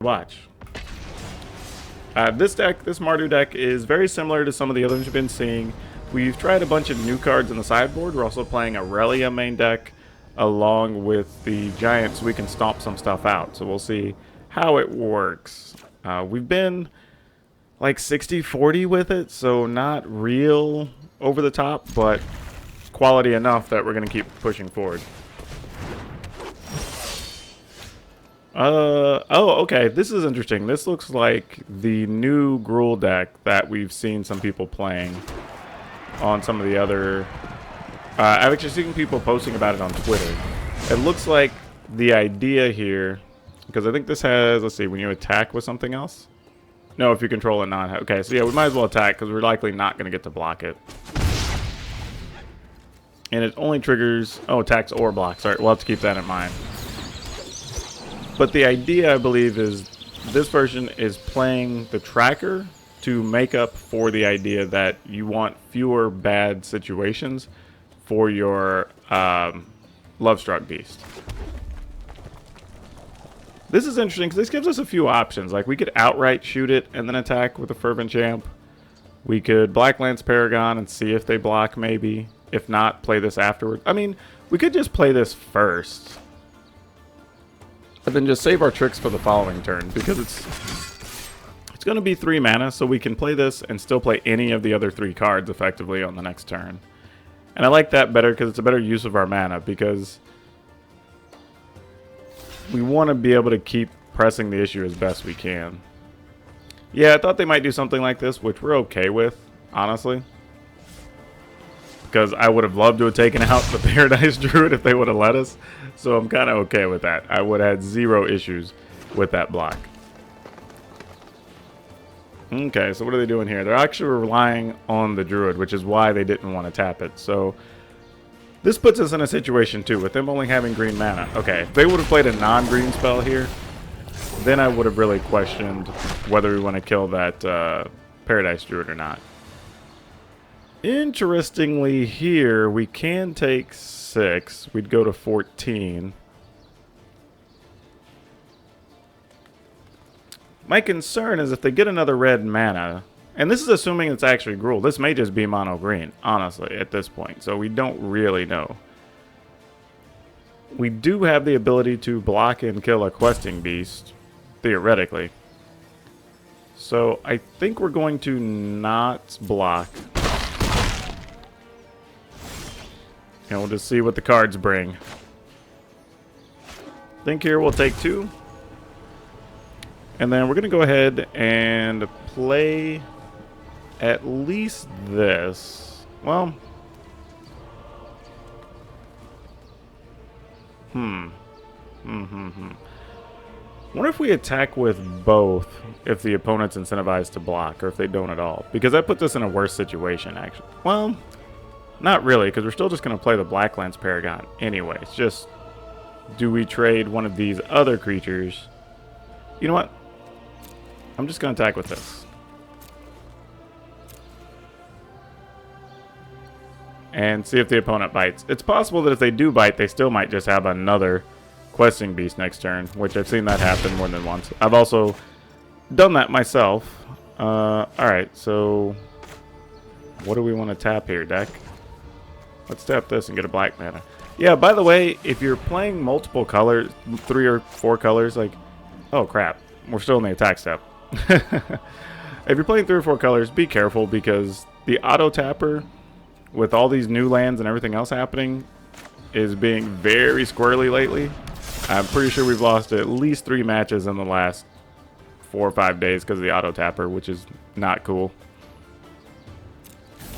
Watch. This Mardu deck is very similar to some of the others we've been seeing. We've tried a bunch of new cards in the sideboard. We're also playing a Relia main deck along with the Giant so we can stomp some stuff out. So we'll see how it works. We've been like 60-40 with it, so not real over the top, but quality enough that we're going to keep pushing forward. Oh, okay. This is interesting. This looks like the new Gruul deck that we've seen some people playing on some of the other... I've actually seen people posting about it on Twitter. It looks like the idea here, because I think this has, let's see, when you attack with something else? No, if you control a non... Okay, so yeah, we might as well attack because we're likely not going to get to block it. And it only triggers... Oh, attacks or blocks. All right, we'll have to keep that in mind. But the idea, I believe, is this version is playing the tracker to make up for the idea that you want fewer bad situations for your Lovestruck Beast. This is interesting because this gives us a few options. Like, we could outright shoot it and then attack with a Fervent Champ. We could Black Lance Paragon and see if they block, maybe. If not, play this afterward. I mean, we could just play this first. And then just save our tricks for the following turn, because it's going to be 3 mana, so we can play this and still play any of the other 3 cards effectively on the next turn. And I like that better because it's a better use of our mana, because we want to be able to keep pressing the issue as best we can. Yeah, I thought they might do something like this, which we're okay with, honestly. Because I would have loved to have taken out the Paradise Druid if they would have let us. So I'm kind of okay with that. I would have had 0 issues with that block. Okay, so what are they doing here? They're actually relying on the Druid, which is why they didn't want to tap it. So this puts us in a situation, too, with them only having green mana. Okay, if they would have played a non-green spell here, then I would have really questioned whether we want to kill that Paradise Druid or not. Interestingly here, we can take 6. We'd go to 14. My concern is if they get another red mana, and this is assuming it's actually Gruul. This may just be mono green, honestly, at this point. So we don't really know. We do have the ability to block and kill a questing beast, theoretically. So I think we're going to not block. And we'll just see what the cards bring. I think here we'll take 2. And then we're going to go ahead and play at least this. Well. Wonder if we attack with both if the opponent's incentivized to block or if they don't at all. Because that puts us in a worse situation, actually. Well... Not really, because we're still just going to play the Black Lance Paragon anyway. It's just, do we trade one of these other creatures? You know what? I'm just going to attack with this. And see if the opponent bites. It's possible that if they do bite, they still might just have another Questing Beast next turn, which I've seen that happen more than once. I've also done that myself. Alright, so what do we want to tap here, deck? Let's tap this and get a black mana. Yeah, by the way, if you're playing multiple colors, 3 or 4 colors, like... Oh, crap. We're still in the attack step. If you're playing 3 or 4 colors, be careful, because the auto-tapper, with all these new lands and everything else happening, is being very squirrely lately. I'm pretty sure we've lost at least 3 matches in the last 4 or 5 days because of the auto-tapper, which is not cool.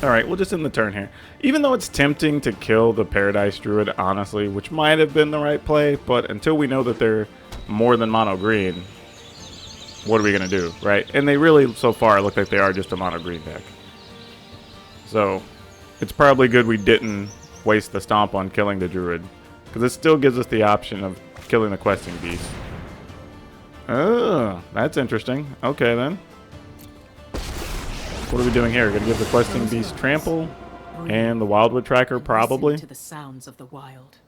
Alright, we'll just end the turn here. Even though it's tempting to kill the Paradise Druid, honestly, which might have been the right play, but until we know that they're more than mono green, what are we going to do, right? And they really, so far, look like they are just a mono green deck. So, it's probably good we didn't waste the stomp on killing the Druid, because it still gives us the option of killing the Questing Beast. Oh, that's interesting. Okay, then. What are we doing here? We're going to give the Questing Beast trample and the Wildwood Tracker, probably. To the sounds of the wild.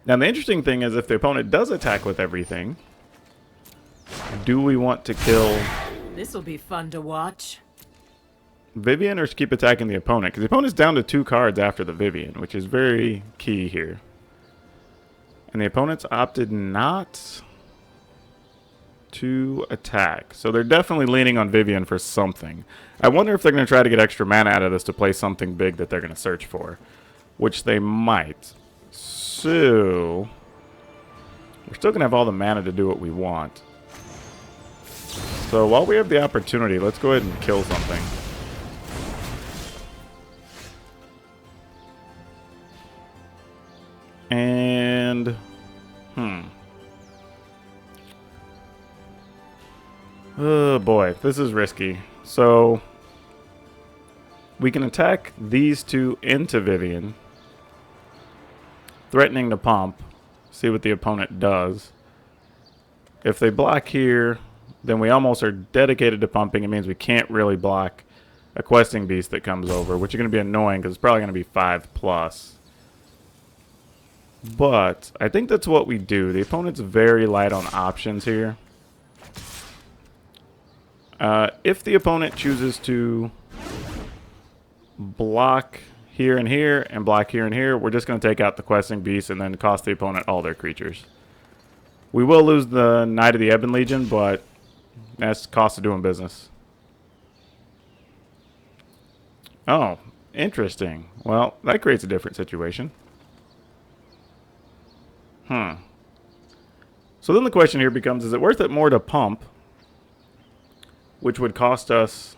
Now, the interesting thing is if the opponent does attack with everything, do we want to kill This'll be fun to watch. Vivian or keep attacking the opponent? Because the opponent's down to 2 cards after the Vivian, which is very key here. And the opponent's opted not to attack. So they're definitely leaning on Vivian for something. I wonder if they're going to try to get extra mana out of this to play something big that they're going to search for. Which they might. So we're still going to have all the mana to do what we want. So while we have the opportunity, let's go ahead and kill something. And oh boy, this is risky. So we can attack these 2 into Vivian, threatening to pump, see what the opponent does. If they block here, then we almost are dedicated to pumping. It means we can't really block a questing beast that comes over, which is going to be annoying because it's probably going to be 5+. But I think that's what we do. The opponent's very light on options here. If the opponent chooses to block here and block here and here, we're just going to take out the questing beast and then cost the opponent all their creatures. We will lose the Knight of the Ebon Legion, but that's the cost of doing business. Oh, interesting. Well, that creates a different situation. So then the question here becomes, is it worth it more to pump, which would cost us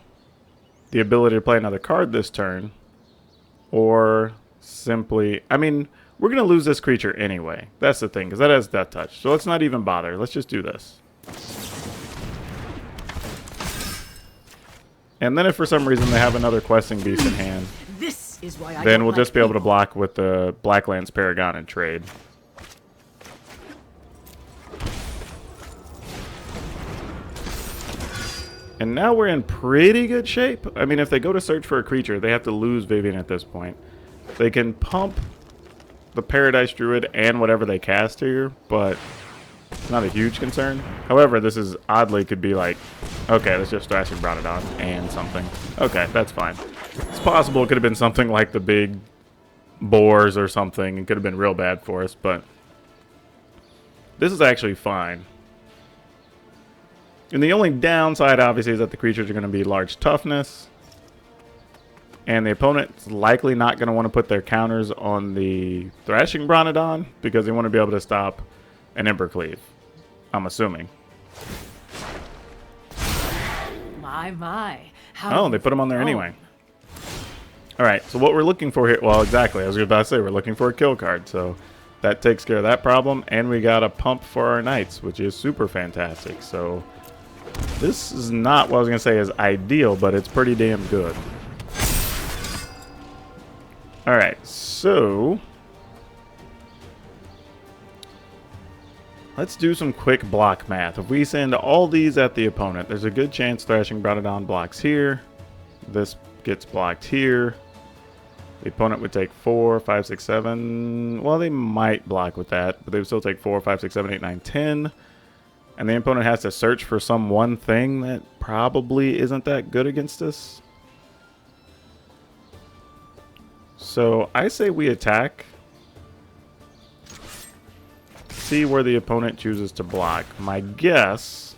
the ability to play another card this turn, or simply, I mean, we're going to lose this creature anyway. That's the thing, because that has Death Touch. So let's not even bother. Let's just do this. And then if for some reason they have another questing beast in hand, This is why then we'll just be able to block with the Blacklands Paragon and trade. And now we're in pretty good shape. I mean, if they go to search for a creature, they have to lose Vivian at this point. They can pump the Paradise Druid and whatever they cast here, but it's not a huge concern. However, this is oddly could be like, okay, let's just Thrashing Brontodon and something. Okay, that's fine. It's possible it could have been something like the big boars or something. It could have been real bad for us, but this is actually fine. And the only downside, obviously, is that the creatures are going to be large toughness. And the opponent's likely not going to want to put their counters on the Thrashing Brontodon because they want to be able to stop an Embercleave, I'm assuming. My. How Oh, they put them on there anyway. Alright, so what we're looking for here... Well, exactly. I was about to say, we're looking for a kill card. So that takes care of that problem. And we got a pump for our Knights, which is super fantastic. So this is not what I was going to say is ideal, but it's pretty damn good. Alright, so let's do some quick block math. If we send all these at the opponent, there's a good chance Thrashing Brontodon blocks here. This gets blocked here. The opponent would take 4, 5, 6, 7. Well, they might block with that, but they would still take 4, 5, 6, 7, 8, 9, 10. And the opponent has to search for some one thing that probably isn't that good against us. So I say we attack. See where the opponent chooses to block. My guess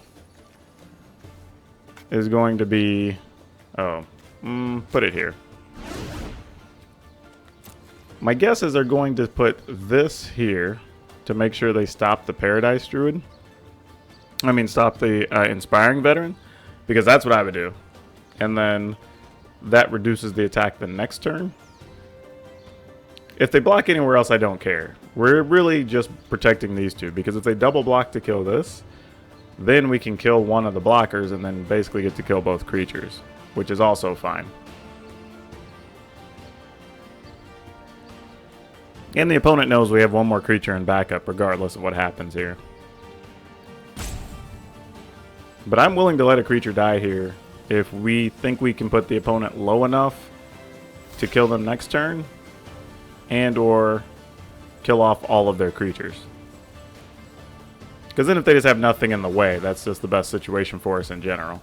is going to be... Oh, put it here. My guess is they're going to put this here to make sure they stop the Paradise Druid. I mean, stop the Inspiring Veteran, because that's what I would do. And then that reduces the attack the next turn. If they block anywhere else, I don't care. We're really just protecting these two, because if they double block to kill this, then we can kill one of the blockers and then basically get to kill both creatures, which is also fine. And the opponent knows we have one more creature in backup regardless of what happens here. But I'm willing to let a creature die here if we think we can put the opponent low enough to kill them next turn, and or kill off all of their creatures. Because then if they just have nothing in the way, that's just the best situation for us in general.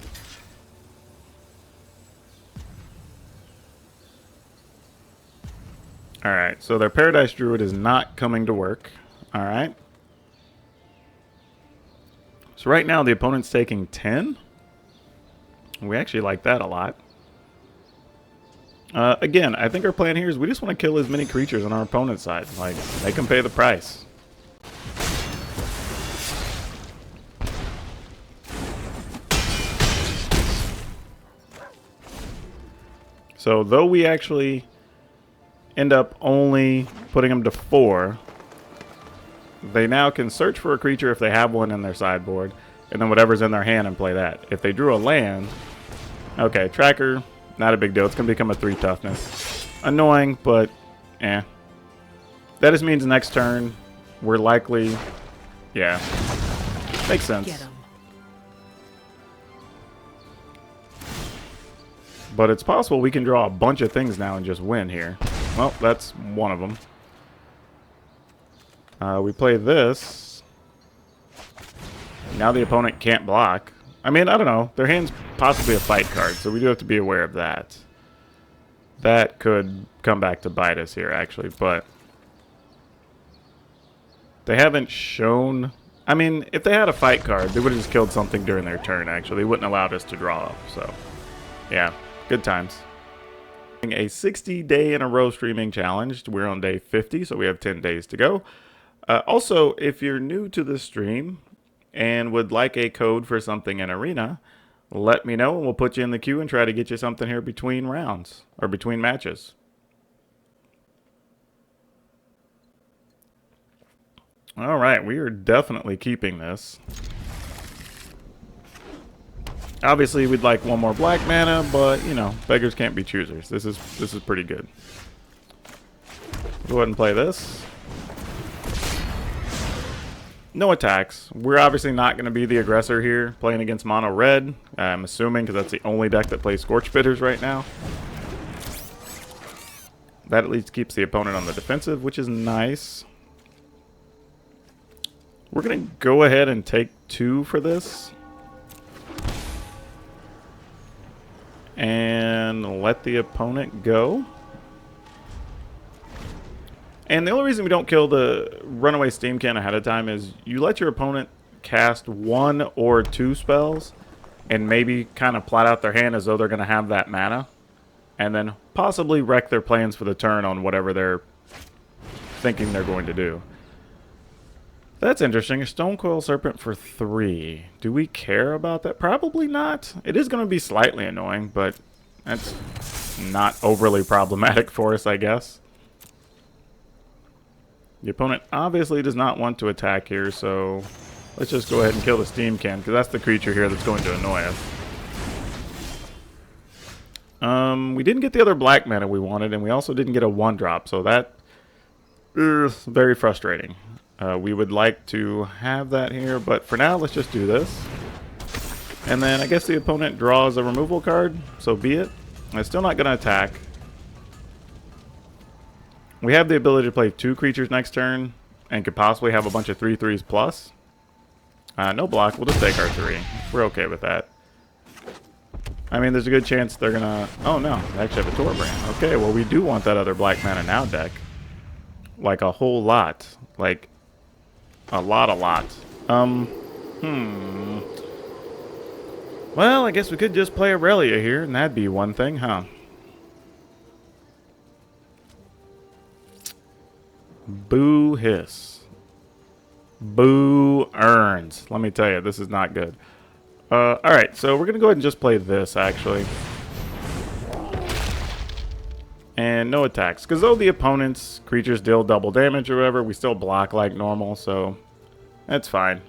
Alright, so their Paradise Druid is not coming to work. Alright. So right now the opponent's taking 10. We actually like that a lot. Again, I think our plan here is we just want to kill as many creatures on our opponent's side. Like, they can pay the price. So, though we actually end up only putting them to 4, they now can search for a creature if they have one in their sideboard, and then whatever's in their hand and play that. If they drew a land, okay, tracker, not a big deal. It's going to become a 3 toughness. Annoying, but eh. That just means next turn, we're likely, yeah, makes sense. Get 'em. But it's possible we can draw a bunch of things now and just win here. Well, that's one of them. We play this. Now the opponent can't block. I mean, I don't know. Their hand's possibly a fight card, so we do have to be aware of that. That could come back to bite us here, actually, but they haven't shown... I mean, if they had a fight card, they would have just killed something during their turn, actually. They wouldn't have allowed us to draw, so yeah, good times. A 60-day-in-a-row streaming challenge. We're on day 50, so we have 10 days to go. Also, if you're new to this stream and would like a code for something in Arena, let me know and we'll put you in the queue and try to get you something here between rounds or between matches. All right, we are definitely keeping this. Obviously, we'd like one more black mana, but you know, beggars can't be choosers. This is pretty good. Go ahead and play this. No attacks. We're obviously not going to be the aggressor here, playing against mono red. I'm assuming, because that's the only deck that plays Scorch Bitters right now. That at least keeps the opponent on the defensive, which is nice. We're going to go ahead and take 2 for this. And let the opponent go. And the only reason we don't kill the runaway steam can ahead of time is you let your opponent cast 1 or 2 spells and maybe kind of plot out their hand as though they're going to have that mana, and then possibly wreck their plans for the turn on whatever they're thinking they're going to do. That's interesting. A Stonecoil Serpent for 3. Do we care about that? Probably not. It is going to be slightly annoying, but that's not overly problematic for us, I guess. The opponent obviously does not want to attack here, so let's just go ahead and kill the steam can, because that's the creature here that's going to annoy us. We didn't get the other black mana we wanted, and we also didn't get a 1-drop, so that is very frustrating. We would like to have that here, but for now, let's just do this. And then I guess the opponent draws a removal card, so be it. I'm still not going to attack. We have the ability to play 2 creatures next turn, and could possibly have a bunch of 3/3s plus. No block, we'll just take our 3. We're okay with that. I mean, there's a good chance they're going to... Oh no, they actually have a PowrDragn. Okay, well we do want that other black mana now deck. Like a whole lot. Like... a lot. Well, I guess we could just play Aurelia here, and that'd be one thing, huh? Boo hiss. Boo earns. Let me tell you, this is not good. Alright, so we're going to go ahead and just play this, actually. And no attacks. Because though the opponent's creatures deal double damage or whatever, we still block like normal, so that's fine.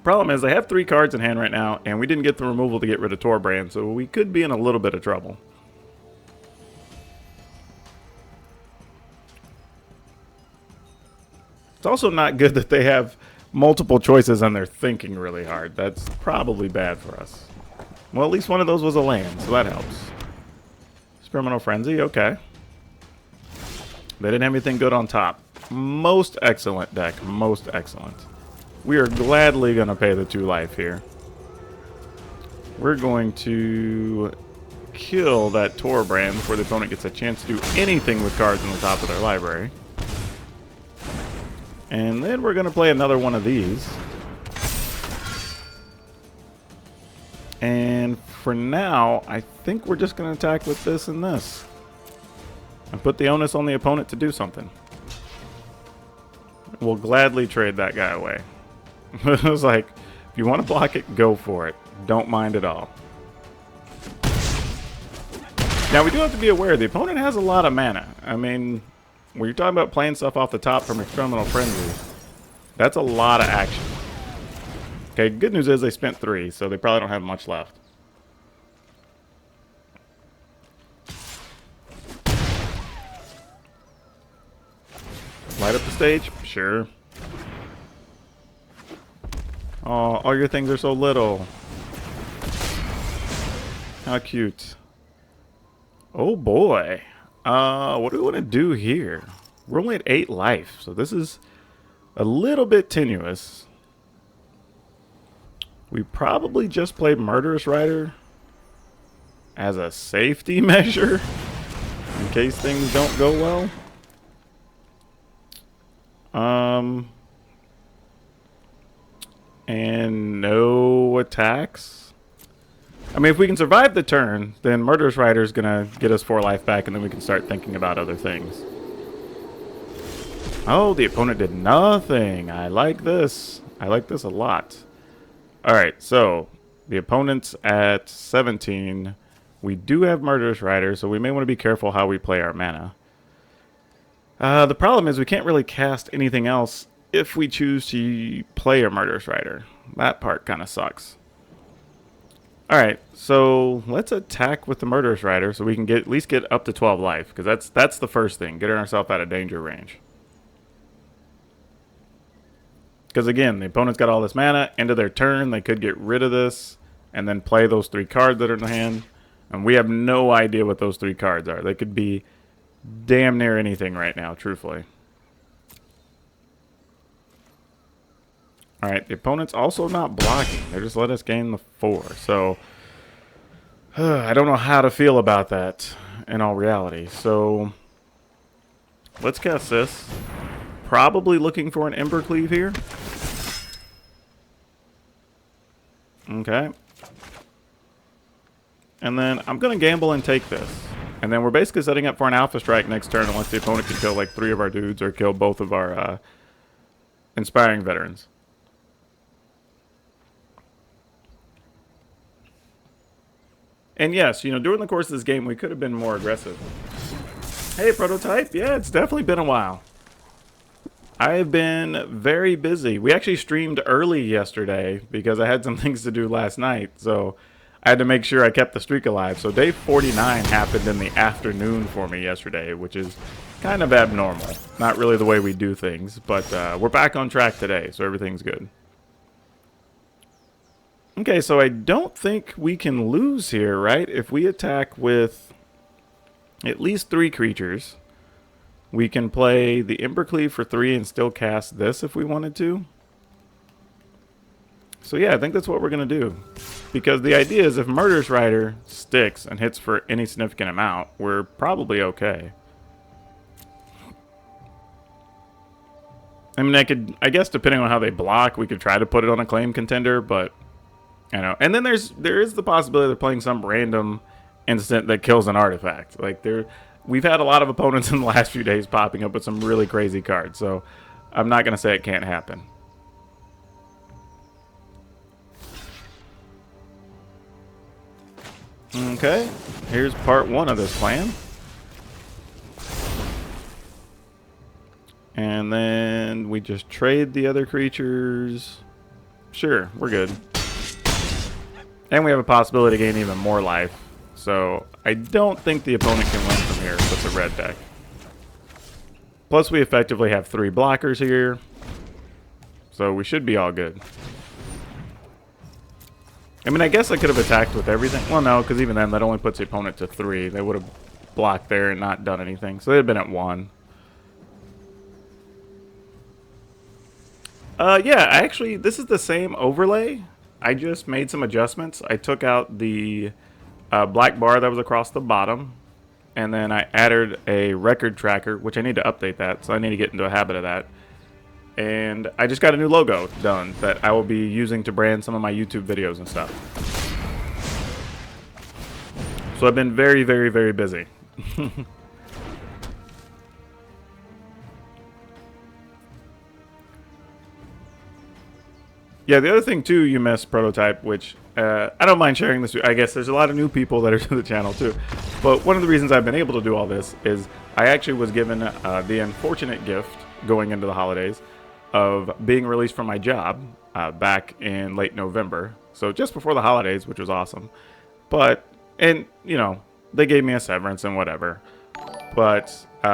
Problem is, they have 3 cards in hand right now, and we didn't get the removal to get rid of PowrDragn, so we could be in a little bit of trouble. It's also not good that they have multiple choices and they're thinking really hard. That's probably bad for us. Well, at least one of those was a land, so that helps. Criminal Frenzy, okay. They didn't have anything good on top. Most excellent deck. Most excellent. We are gladly going to pay the 2 life here. We're going to kill that PowrDragn before the opponent gets a chance to do anything with cards on the top of their library. And then we're going to play another one of these. And for now, I think we're just going to attack with this and this. And put the onus on the opponent to do something. We'll gladly trade that guy away. It was like, if you want to block it, go for it. Don't mind at all. Now, we do have to be aware, the opponent has a lot of mana. I mean, when you're talking about playing stuff off the top from Experimental Frenzy, that's a lot of action. Okay, good news is they spent 3, so they probably don't have much left. Light up the stage? Sure. Oh, all your things are so little. How cute. Oh boy. What do we want to do here? We're only at 8 life, so this is a little bit tenuous. We probably just played Murderous Rider as a safety measure in case things don't go well. And no attacks. I mean, if we can survive the turn, then Murderous Rider is gonna get us 4 life back, and then we can start thinking about other things. Oh, the opponent did nothing. I like this. I like this a lot. Alright, so the opponent's at 17. We do have Murderous Rider, so we may want to be careful how we play our mana. The problem is we can't really cast anything else if we choose to play a Murderous Rider. That part kind of sucks. Alright, so let's attack with the Murderous Rider so we can at least get up to 12 life, because that's the first thing, getting ourselves out of danger range. Because again, the opponent's got all this mana, end of their turn, they could get rid of this, and then play those 3 cards that are in the hand, and we have no idea what those 3 cards are. They could be damn near anything right now, truthfully. Alright, the opponent's also not blocking. They just let us gain the 4. So, I don't know how to feel about that in all reality. So, let's cast this. Probably looking for an Ember Cleave here. Okay. And then I'm going to gamble and take this. And then we're basically setting up for an Alpha Strike next turn unless the opponent can kill like 3 of our dudes or kill both of our Inspiring Veterans. And yes, you know, during the course of this game, we could have been more aggressive. Hey, Prototype. Yeah, it's definitely been a while. I have been very busy. We actually streamed early yesterday because I had some things to do last night. So I had to make sure I kept the streak alive. So day 49 happened in the afternoon for me yesterday, which is kind of abnormal. Not really the way we do things, but we're back on track today, so everything's good. Okay, so I don't think we can lose here, right? If we attack with at least 3 creatures, we can play the Ember Cleave for 3 and still cast this if we wanted to. So yeah, I think that's what we're going to do. Because the idea is if Murderous Rider sticks and hits for any significant amount, we're probably okay. I mean, I guess depending on how they block, we could try to put it on a claim contender, but you know. And then there is the possibility of playing some random instant that kills an artifact. Like we've had a lot of opponents in the last few days popping up with some really crazy cards, so I'm not going to say it can't happen. Okay, here's part 1 of this plan. And then we just trade the other creatures. Sure, we're good. And we have a possibility to gain even more life. So I don't think the opponent can win from here with the red deck. Plus we effectively have 3 blockers here. So we should be all good. I mean, I guess I could have attacked with everything. Well, no, because even then, that only puts the opponent to 3. They would have blocked there and not done anything. So they'd have been at 1. Yeah, actually, this is the same overlay. I just made some adjustments. I took out the black bar that was across the bottom, and then I added a record tracker, which I need to update that, so I need to get into a habit of that. And I just got a new logo done that I will be using to brand some of my YouTube videos and stuff. So I've been very, very, very busy. Yeah, the other thing too you missed, Prototype, which I don't mind sharing this. I guess there's a lot of new people that are to the channel too. But one of the reasons I've been able to do all this is I actually was given the unfortunate gift going into the holidays of being released from my job back in late November. So just before the holidays, which was awesome. But, and, you know, they gave me a severance and whatever. But,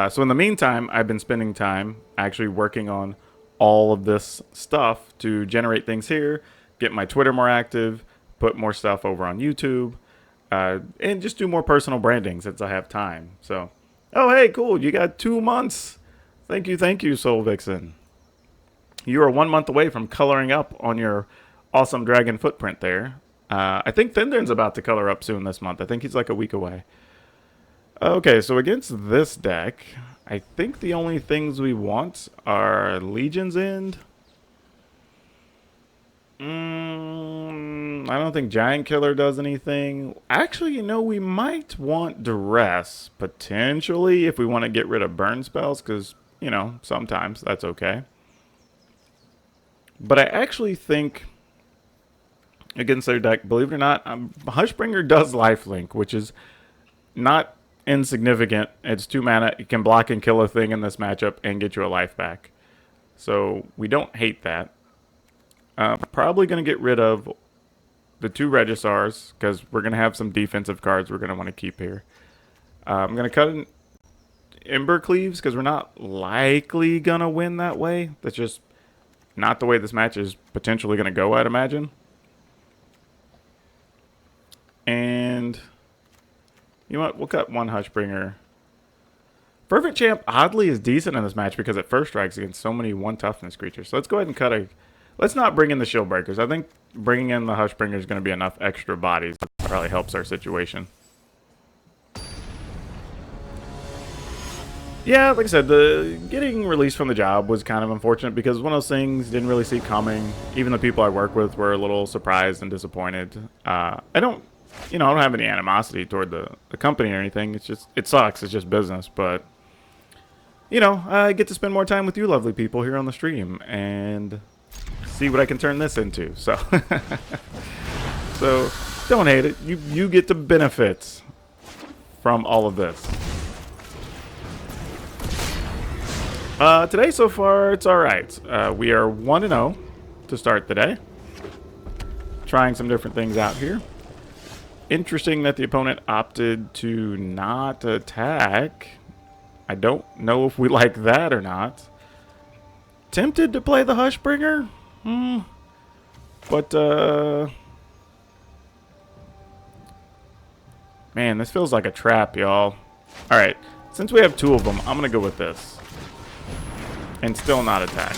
so in the meantime, I've been spending time actually working on all of this stuff to generate things here, get my Twitter more active, put more stuff over on YouTube, and just do more personal branding since I have time. So, oh, hey, cool. You got 2 months. Thank you, Soul Vixen. You are 1 month away from coloring up on your awesome dragon footprint there. I think Thindern's about to color up soon this month. I think he's like a week away. Okay, so against this deck, I think the only things we want are Legion's End. I don't think Giant Killer does anything. Actually, you know, we might want Duress, potentially, if we want to get rid of burn spells, because, you know, sometimes that's okay. But I actually think against their deck, believe it or not, Hushbringer does lifelink, which is not insignificant. It's 2 mana. It can block and kill a thing in this matchup and get you a life back. So we don't hate that. Probably going to get rid of the 2 Regisars because we're going to have some defensive cards we're going to want to keep here. I'm going to cut in Ember Cleaves because we're not likely going to win that way. That's just not the way this match is potentially going to go, I'd imagine. And you know what? We'll cut 1 Hushbringer. Fervent Champ oddly is decent in this match because it first strikes against so many 1 toughness creatures. So let's go ahead and cut a... Let's not bring in the Shield Breakers. I think bringing in the Hushbringer is going to be enough extra bodies that probably helps our situation. Yeah, like I said, the getting released from the job was kind of unfortunate because one of those things didn't really see coming. Even the people I work with were a little surprised and disappointed. I don't have any animosity toward the company or anything. It's just, it sucks. It's just business. But, you know, I get to spend more time with you lovely people here on the stream and see what I can turn this into. So, so don't hate it. You get the benefits from all of this. Today, so far, it's alright. We are 1-0 to start the day. Trying some different things out here. Interesting that the opponent opted to not attack. I don't know if we like that or not. Tempted to play the Hushbringer? But, man, this feels like a trap, y'all. Alright, since we have 2 of them, I'm going to go with this. And still not attack.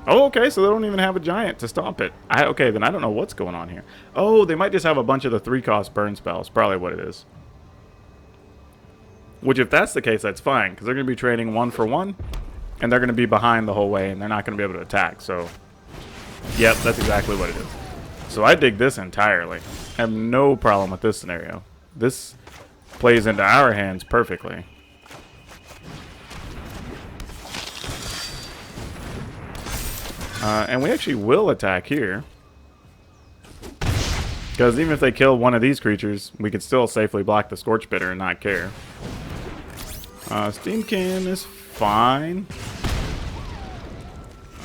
Oh, okay, so they don't even have a giant to stop it. Okay, then I don't know what's going on here. Oh, they might just have a bunch of the 3-cost burn spells. Probably what it is. Which, if that's the case, that's fine. Because they're going to be trading 1 for 1. And they're going to be behind the whole way. And they're not going to be able to attack. So, yep, that's exactly what it is. So I dig this entirely. I have no problem with this scenario. This plays into our hands perfectly. And we actually will attack here. Because even if they kill one of these creatures, we could still safely block the Scorch Bitter and not care. Steamkin is fine.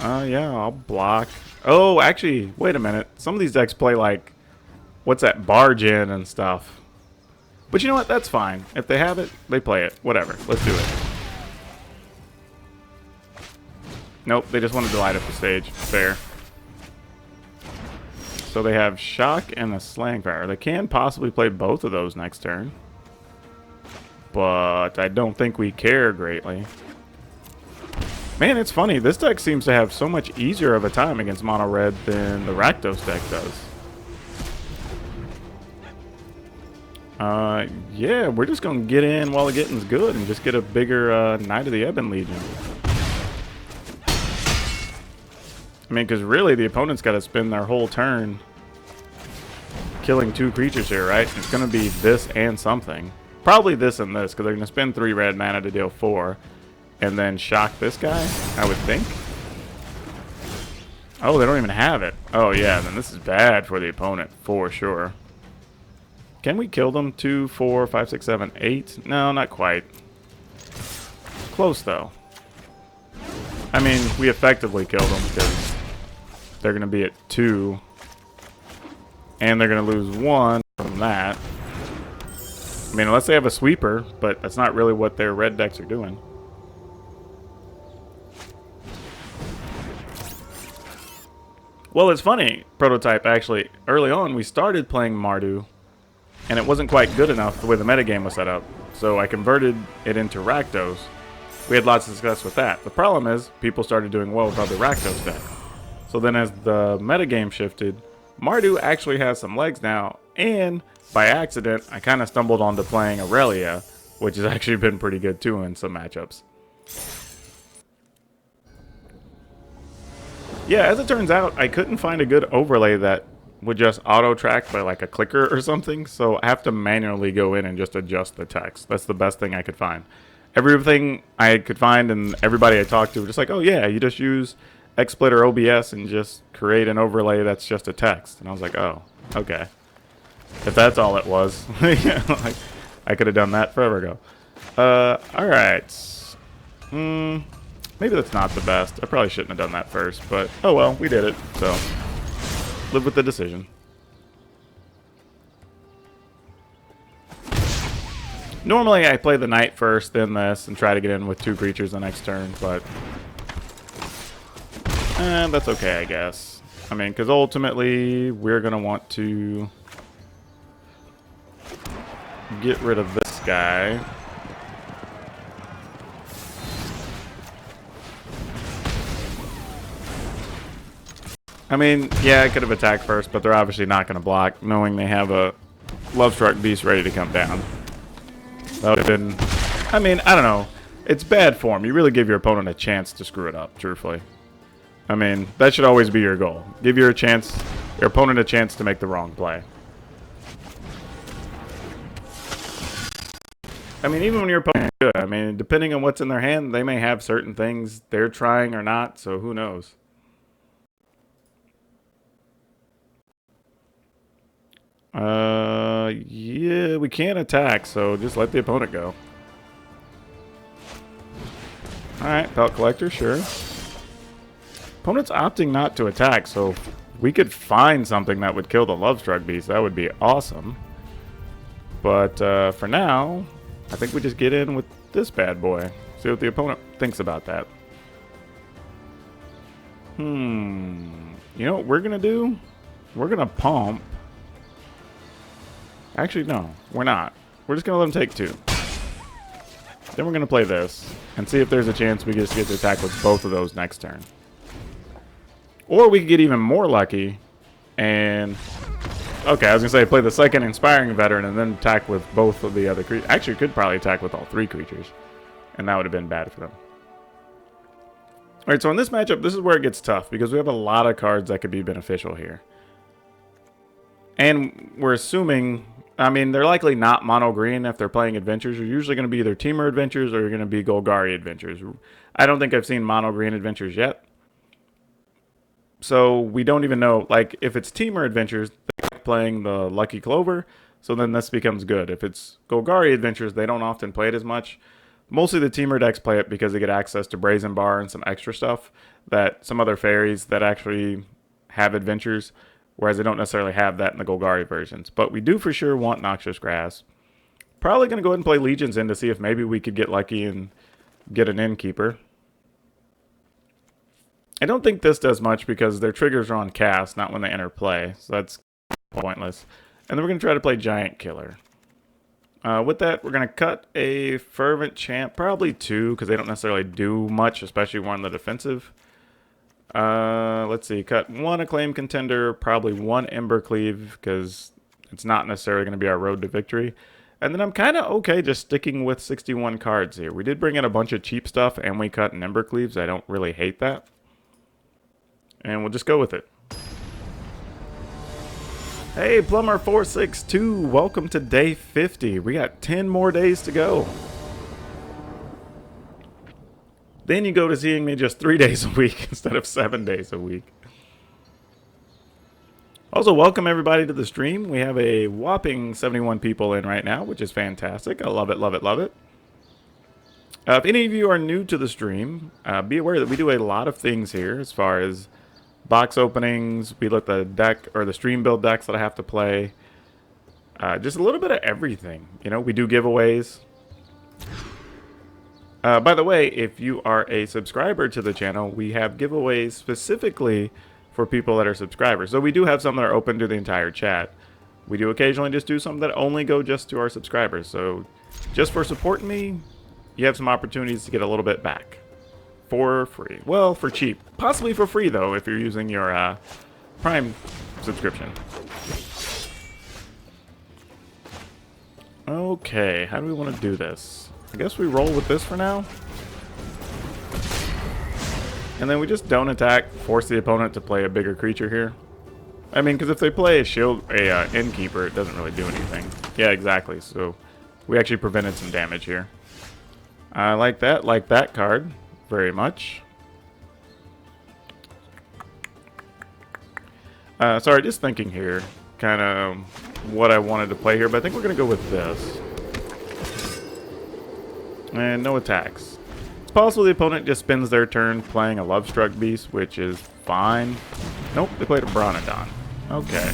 Yeah, I'll block. Oh, actually, wait a minute. Some of these decks play like, what's that, Barge in and stuff. But you know what? That's fine. If they have it, they play it. Whatever. Let's do it. Nope, they just wanted to light up the stage. Fair. So they have Shock and the Slaying Power. They can possibly play both of those next turn. But I don't think we care greatly. Man, it's funny. This deck seems to have so much easier of a time against mono red than the Rakdos deck does. Yeah, we're just gonna get in while the getting's good and just get a bigger Knight of the Ebon Legion. I mean, because really the opponent's got to spend their whole turn killing 2 creatures here, right? It's gonna be this and something. Probably this and this, because they're gonna spend 3 red mana to deal 4. And then shock this guy, I would think. Oh, they don't even have it. Oh, yeah, then this is bad for the opponent, for sure. Can we kill them? 2, 4, 5, 6, 7, 8? No, not quite. Close, though. I mean, we effectively killed them because they're going to be at 2. And they're going to lose 1 from that. I mean, unless they have a sweeper, but that's not really what their red decks are doing. Well, it's funny, Prototype, actually. Early on, we started playing Mardu, and it wasn't quite good enough the way the metagame was set up. So I converted it into Rakdos. We had lots of success with that. The problem is, people started doing well with other Rakdos deck. So then as the metagame shifted, Mardu actually has some legs now, and by accident, I kind of stumbled onto playing Aurelia, which has actually been pretty good too in some matchups. Yeah, as it turns out, I couldn't find a good overlay that would just auto-track by like a clicker or something, so I have to manually go in and just adjust the text. That's the best thing I could find. Everything I could find and everybody I talked to were just like, oh yeah, you just use XSplit or OBS and just create an overlay that's just a text. And I was like, oh, okay. If that's all it was, yeah, like, I could have done that forever ago. Alright. Maybe that's not the best. I probably shouldn't have done that first, but oh well, we did it, so live with the decision. Normally I play the Knight first, then this, and try to get in with 2 creatures the next turn, but that's okay, I guess. I mean, because ultimately we're going to want to get rid of this guy. I mean, yeah, I could have attacked first, but they're obviously not going to block, knowing they have a Lovestruck Beast ready to come down. That would have been... I mean, I don't know. It's bad form. You really give your opponent a chance to screw it up, truthfully. I mean, that should always be your goal. Give your opponent a chance to make the wrong play. I mean, even when your opponent is good, I mean, depending on what's in their hand, they may have certain things they're trying or not, so who knows. Yeah, we can't attack, so just let the opponent go. Alright, Pelt Collector, sure. Opponent's opting not to attack, so if we could find something that would kill the Lovestruck Beast, that would be awesome. But for now, I think we just get in with this bad boy. See what the opponent thinks about that. You know what we're going to do? We're going to pump. Actually, no, we're not. We're just going to let them take 2. Then we're going to play this and see if there's a chance we just get to attack with both of those next turn. Or we could get even more lucky and... Okay, I was going to say play the second Inspiring Veteran and then attack with both of the other creatures. Actually, we could probably attack with all 3 creatures. And that would have been bad for them. Alright, so in this matchup, this is where it gets tough because we have a lot of cards that could be beneficial here. And we're assuming... I mean, they're likely not mono green if they're playing adventures. You're usually going to be either Teamer adventures or you're going to be Golgari adventures. I don't think I've seen mono green adventures yet. So we don't even know, like, if it's Teamer adventures, they're playing the Lucky Clover, so then this becomes good. If it's Golgari adventures, they don't often play it as much. Mostly the Teamer decks play it because they get access to Brazen Bar and some extra stuff that some other fairies that actually have adventures, whereas they don't necessarily have that in the Golgari versions. But we do for sure want Noxious Grass. Probably going to go ahead and play Legions in to see if maybe we could get lucky and get an Innkeeper. I don't think this does much because their triggers are on cast, not when they enter play. So that's pointless. And then we're going to try to play Giant Killer. With that, we're going to cut a Fervent Champ, probably 2, because they don't necessarily do much, especially one on the defensive. Let's see, cut 1 Acclaim Contender, probably 1 Ember Cleave, because it's not necessarily going to be our road to victory. And then I'm kind of okay just sticking with 61 cards here. We did bring in a bunch of cheap stuff, and we cut an Ember Cleaves. I don't really hate that. And we'll just go with it. Hey, Plumber462, welcome to day 50. We got 10 more days to go. Then you go to seeing me just 3 days a week instead of 7 days a week. Also, welcome everybody to the stream. We have a whopping 71 people in right now, which is fantastic. I love it, love it, love it. If any of you are new to the stream, be aware that we do a lot of things here as far as box openings. We let the deck or the stream build decks that I have to play. Just a little bit of everything. You know, we do giveaways. By the way, if you are a subscriber to the channel, we have giveaways specifically for people that are subscribers. So we do have some that are open to the entire chat. We do occasionally just do some that only go just to our subscribers. So just for supporting me, you have some opportunities to get a little bit back. For free. Well, for cheap. Possibly for free, though, if you're using your Prime subscription. Okay, how do we want to do this? I guess we roll with this for now. And then we just don't attack, force the opponent to play a bigger creature here. I mean, because if they play a Innkeeper, it doesn't really do anything. Yeah, exactly. So we actually prevented some damage here. I like that card very much. Sorry, just thinking here, kind of what I wanted to play here, but I think we're going to go with this. And no attacks. It's possible the opponent just spends their turn playing a Lovestruck Beast, which is fine. Nope, they played a Bronodon. Okay.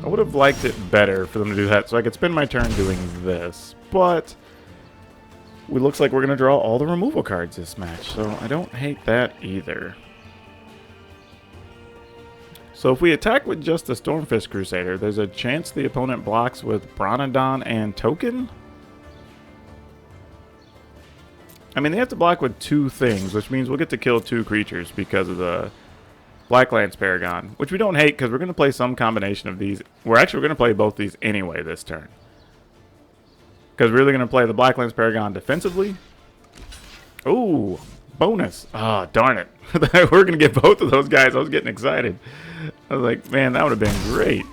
I would have liked it better for them to do that, so I could spend my turn doing this, but it looks like we're going to draw all the removal cards this match, so I don't hate that either. So if we attack with just the Stormfist Crusader, there's a chance the opponent blocks with Bronodon and Token? I mean, they have to block with 2 things, which means we'll get to kill 2 creatures because of the Blacklands Paragon, which we don't hate because we're going to play some combination of these. We're going to play both these anyway this turn. Because we're really going to play the Blacklands Paragon defensively. Ooh, bonus. Oh, darn it. We're going to get both of those guys. I was getting excited. I was like, man, that would have been great.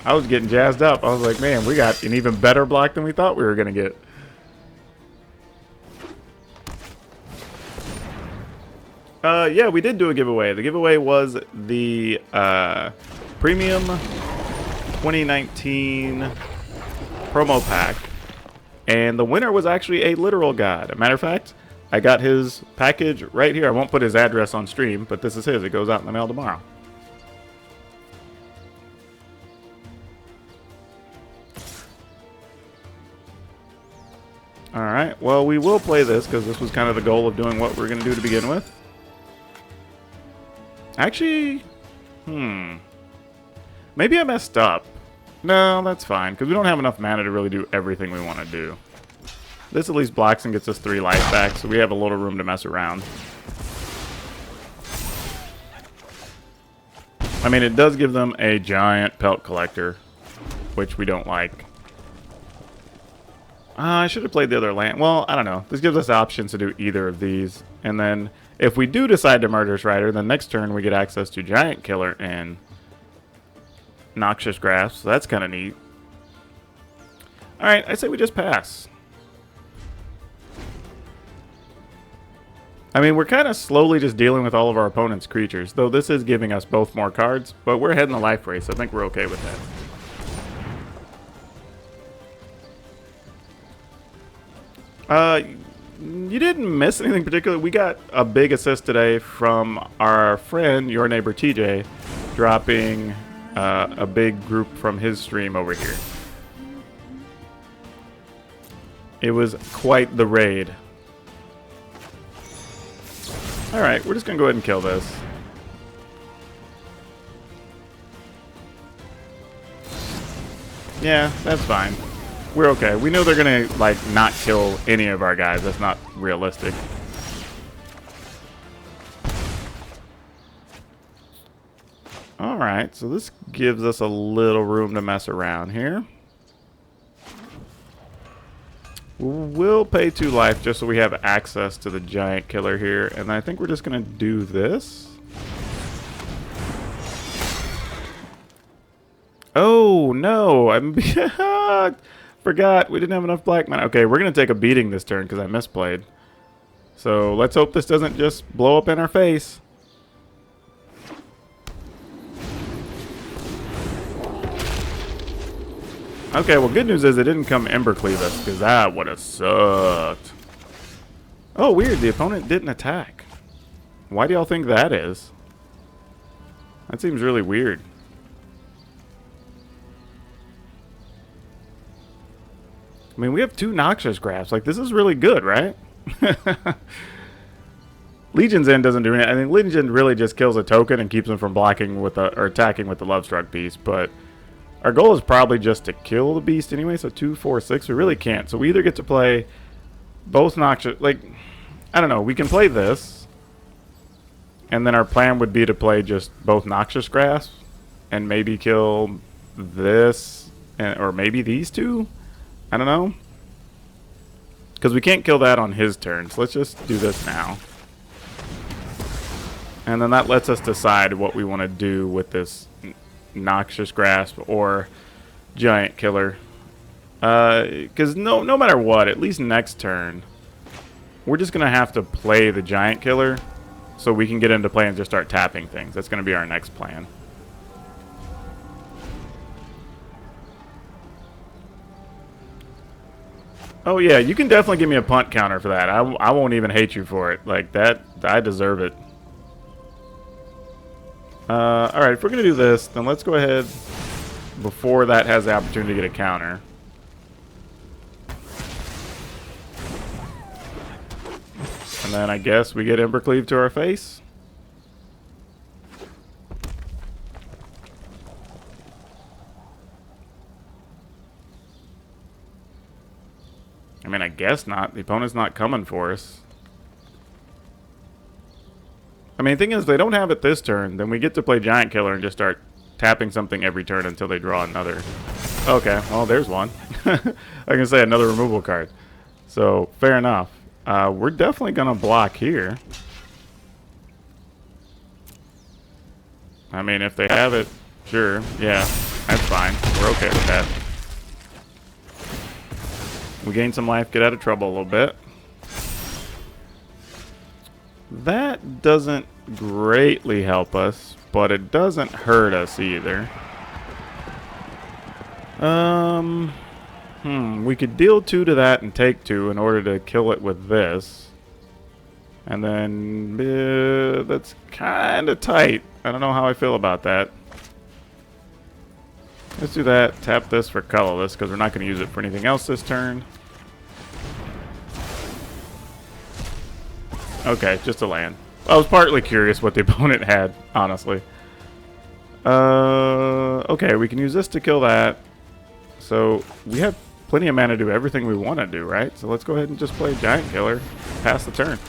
I was getting jazzed up. I was like, man, we got an even better block than we thought we were going to get. Yeah, we did do a giveaway. The giveaway was the Premium 2019 promo pack, and the winner was actually a literal god. A matter of fact, I got his package right here. I won't put his address on stream, but this is his. It goes out in the mail tomorrow. Alright, well, we will play this because this was kind of the goal of doing what we're going to do to begin with. Actually, maybe I messed up. No, that's fine, because we don't have enough mana to really do everything we want to do. This at least blocks and gets us 3 life back, so we have a little room to mess around. I mean, it does give them a giant pelt collector, which we don't like. I should have played the other land. Well, I don't know. This gives us options to do either of these. And then, if we do decide to Murderous Rider, then next turn we get access to Giant Killer and Noxious Grasp, so that's kind of neat. Alright, I say we just pass. I mean, we're kind of slowly just dealing with all of our opponent's creatures, though this is giving us both more cards, but we're ahead in the life race, so I think we're okay with that. You didn't miss anything particular. We got a big assist today from our friend, your neighbor TJ, dropping a big group from his stream over here. It was quite the raid. Alright, we're just going to go ahead and kill this. Yeah, that's fine. We're okay. We know they're gonna, like, not kill any of our guys. That's not realistic. Alright, so this gives us a little room to mess around here. We'll pay 2 life just so we have access to the giant killer here. And I think we're just gonna do this. Oh, no. I forgot. We didn't have enough black mana. Okay, we're going to take a beating this turn because I misplayed. So let's hope this doesn't just blow up in our face. Okay, well, good news is it didn't come Embercleave us because that would have sucked. Oh, weird. The opponent didn't attack. Why do y'all think that is? That seems really weird. I mean, we have 2 Noxious Grasps. Like, this is really good, right? Legion's End doesn't do anything. I think Legion really just kills a token and keeps them from blocking with the, or attacking with the Lovestruck Beast. But our goal is probably just to kill the beast anyway. So 2, 4, 6. We really can't. So we either get to play both Noxious... Like, I don't know. We can play this. And then our plan would be to play just both Noxious Grasps. And maybe kill this. Or maybe these 2. I don't know. Because we can't kill that on his turn. So let's just do this now. And then that lets us decide what we want to do with this Noxious Grasp or Giant Killer. Because no matter what, at least next turn, we're just going to have to play the Giant Killer so we can get into play and just start tapping things. That's going to be our next plan. Oh yeah, you can definitely give me a punt counter for that. I won't even hate you for it. Like that, I deserve it. Alright, if we're going to do this, then let's go ahead before that has the opportunity to get a counter. And then I guess we get Embercleave to our face. I mean, I guess not. The opponent's not coming for us. I mean, the thing is, if they don't have it this turn, then we get to play Giant Killer and just start tapping something every turn until they draw another. Okay, well, there's one. I can say another removal card. So, fair enough. We're definitely going to block here. I mean, if they have it, sure. Yeah, that's fine. We're okay with that. We gain some life, get out of trouble a little bit. That doesn't greatly help us, but it doesn't hurt us either. We could deal 2 to that and take 2 in order to kill it with this. And then, that's kind of tight. I don't know how I feel about that. Let's do that. Tap this for colorless, because we're not going to use it for anything else this turn. Okay, just a land. I was partly curious what the opponent had, honestly. Okay, we can use this to kill that. So, we have plenty of mana to do everything we want to do, right? So let's go ahead and just play Giant Killer. Pass the turn.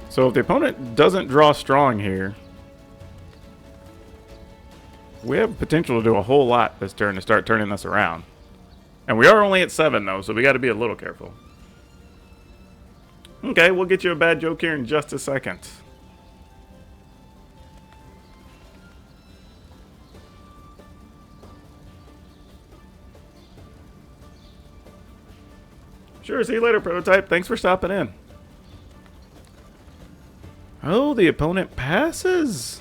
So if the opponent doesn't draw strong here, we have potential to do a whole lot this turn to start turning this around. And we are only at 7, though, so we got to be a little careful. Okay, we'll get you a bad joke here in just a second. Sure, see you later, Prototype. Thanks for stopping in. Oh, the opponent passes.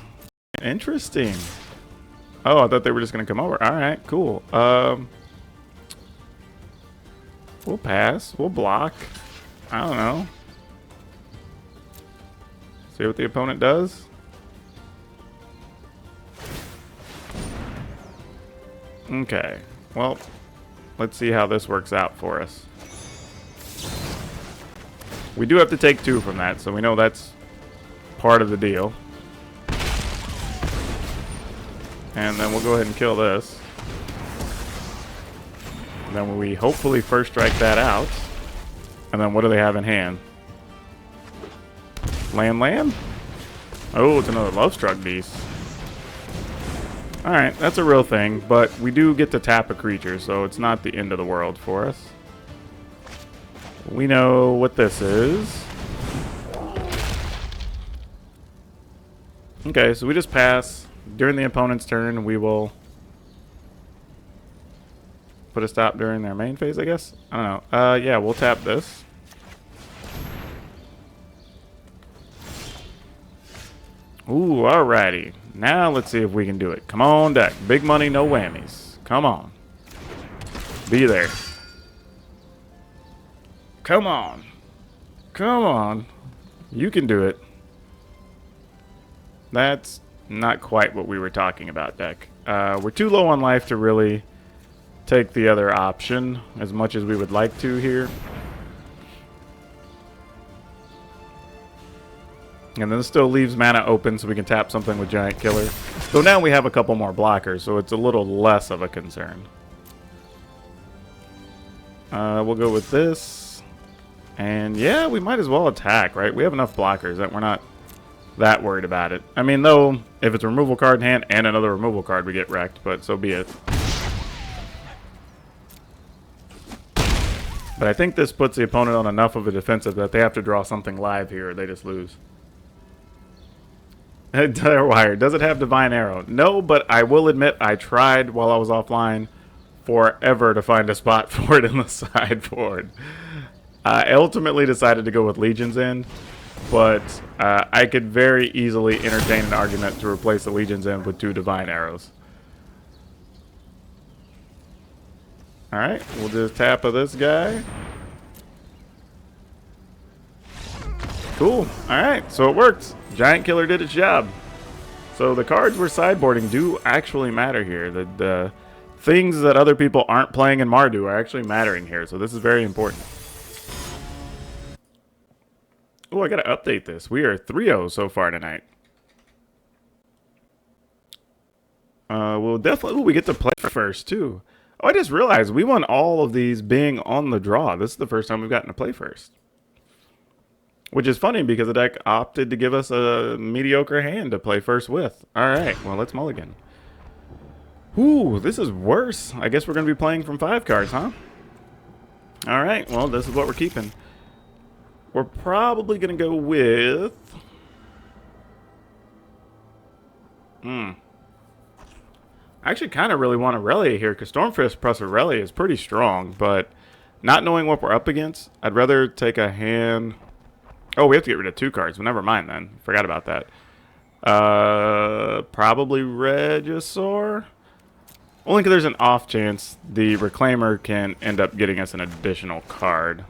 Interesting. Oh, I thought they were just going to come over. All right, cool. We'll pass. We'll block. I don't know. See what the opponent does. Okay. Well, let's see how this works out for us. We do have to take 2 from that, so we know that's part of the deal. And then we'll go ahead and kill this. And then we hopefully first strike that out. And then what do they have in hand? Land? Oh, it's another Love-Struck Beast. Alright, that's a real thing, but we do get to tap a creature, so it's not the end of the world for us. We know what this is. Okay, so we just pass. During the opponent's turn, we will put a stop during their main phase, I guess? I don't know. Yeah, we'll tap this. Ooh, alrighty. Now let's see if we can do it. Come on, deck. Big money, no whammies. Come on. Be there. Come on. Come on. You can do it. That's not quite what we were talking about, deck. We're too low on life to really take the other option as much as we would like to here. And then this still leaves mana open so we can tap something with Giant Killer. So now we have a couple more blockers, so it's a little less of a concern. We'll go with this. And yeah, we might as well attack, right? We have enough blockers that we're not that worried about it. I mean, though, if it's a removal card in hand and another removal card, we get wrecked, but so be it. But I think this puts the opponent on enough of a defensive that they have to draw something live here or they just lose. Wire, does it have Divine Arrow? No, but I will admit I tried while I was offline forever to find a spot for it in the sideboard. I ultimately decided to go with Legion's End, but I could very easily entertain an argument to replace the Legion's End with 2 Divine Arrows. Alright, we'll just tap this guy. Cool. Alright, so it worked. Giant Killer did its job. So the cards we're sideboarding do actually matter here. The things that other people aren't playing in Mardu are actually mattering here, so this is very important. Oh, I gotta update this. We are 3-0 so far tonight. We'll definitely... Ooh, we get to play first, too. Oh, I just realized we won all of these being on the draw. This is the first time we've gotten to play first. Which is funny because the deck opted to give us a mediocre hand to play first with. Alright, well, let's mulligan. Ooh, this is worse. I guess we're going to be playing from 5 cards, huh? Alright, well, this is what we're keeping. We're probably going to go with... I actually kind of really want Aurelia here, because Stormfist plus Aurelia is pretty strong, but not knowing what we're up against, I'd rather take a hand... Oh, we have to get rid of 2 cards. Well, never mind then. Forgot about that. Probably Regisaur? Only because there's an off chance the Reclaimer can end up getting us an additional card.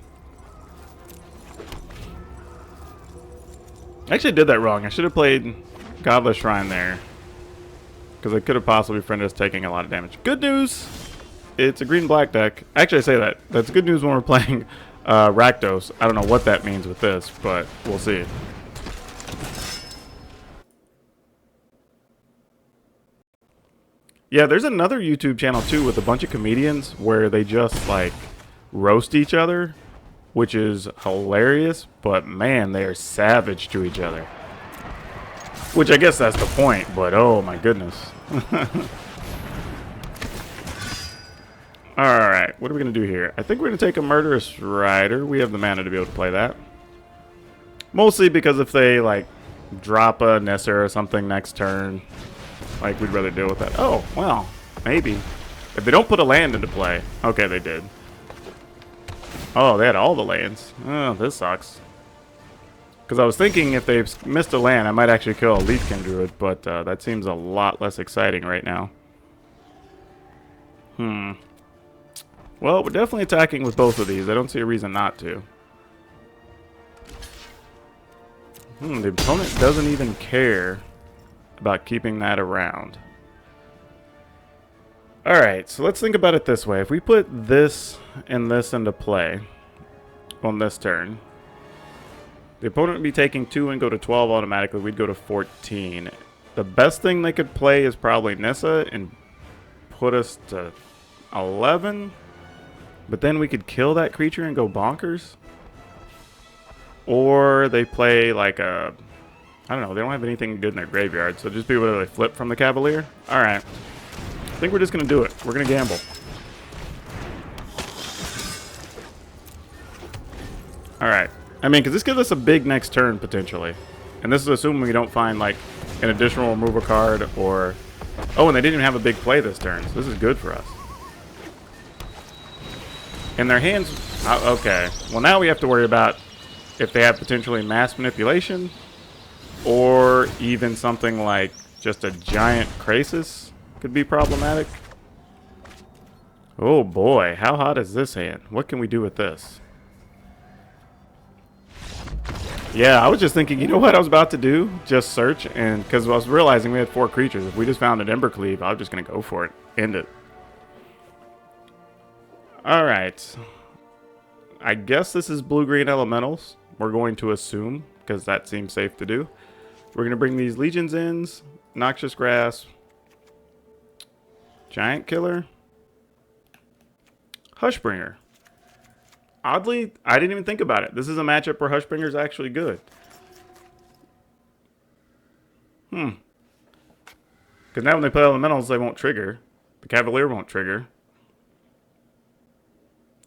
I actually did that wrong. I should have played Godless Shrine there. Because I could have possibly friended us taking a lot of damage. Good news! It's a green-black deck. Actually, I say that. That's good news when we're playing Rakdos. I don't know what that means with this, but we'll see. Yeah, there's another YouTube channel, too, with a bunch of comedians where they just, like, roast each other, which is hilarious, but, man, they are savage to each other. Which I guess that's the point, but oh my goodness. Alright, what are we going to do here? I think we're going to take a Murderous Rider. We have the mana to be able to play that. Mostly because if they, like, drop a Nissa or something next turn, like, we'd rather deal with that. Oh, well, maybe. If they don't put a land into play. Okay, they did. Oh, they had all the lands. Oh, this sucks. Because I was thinking if they missed a land, I might actually kill a Leafkin Druid, but that seems a lot less exciting right now. Well, we're definitely attacking with both of these. I don't see a reason not to. The opponent doesn't even care about keeping that around. Alright, so let's think about it this way. If we put this and this into play on this turn, the opponent would be taking 2 and go to 12 automatically. We'd go to 14. The best thing they could play is probably Nissa and put us to 11. But then we could kill that creature and go bonkers. Or they play like a... I don't know, they don't have anything good in their graveyard, so just be able to flip from the Cavalier. Alright. I think we're just going to do it. We're going to gamble. Alright. I mean, because this gives us a big next turn, potentially. And this is assuming we don't find, like, an additional removal card or... Oh, and they didn't even have a big play this turn, so this is good for us. And their hands... okay. Well, now we have to worry about if they have potentially mass manipulation or even something like just a giant Krasis could be problematic. Oh, boy. How hot is this hand? What can we do with this? Yeah, I was just thinking, you know what I was about to do? Just search, and because I was realizing we had 4 creatures. If we just found an Embercleave, I was just going to go for it. End it. Alright. I guess this is blue-green elementals. We're going to assume, because that seems safe to do. We're going to bring these Legion's Ends, Noxious Grasp, Giant Killer, Hushbringer. Oddly, I didn't even think about it. This is a matchup where Hushbringer is actually good. Because now when they play elementals, they won't trigger. The Cavalier won't trigger.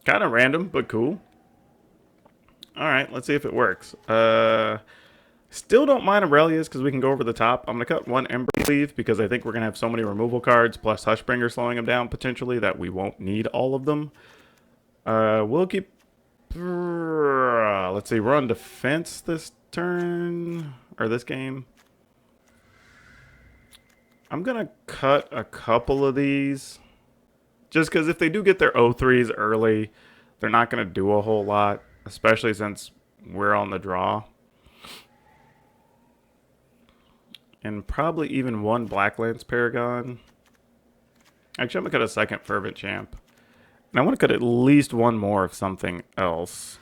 Kind of random, but cool. Alright, let's see if it works. Still don't mind Aurelia's because we can go over the top. I'm going to cut 1 Embercleave because I think we're going to have so many removal cards plus Hushbringer slowing them down potentially that we won't need all of them. We'll keep... Let's see, we're on defense this turn, or this game. I'm going to cut a couple of these. Just because if they do get their O3s early, they're not going to do a whole lot, especially since we're on the draw. And probably even 1 Blacklance Paragon. Actually, I'm going to cut a 2nd Fervent Champ. And I want to cut at least 1 more of something else.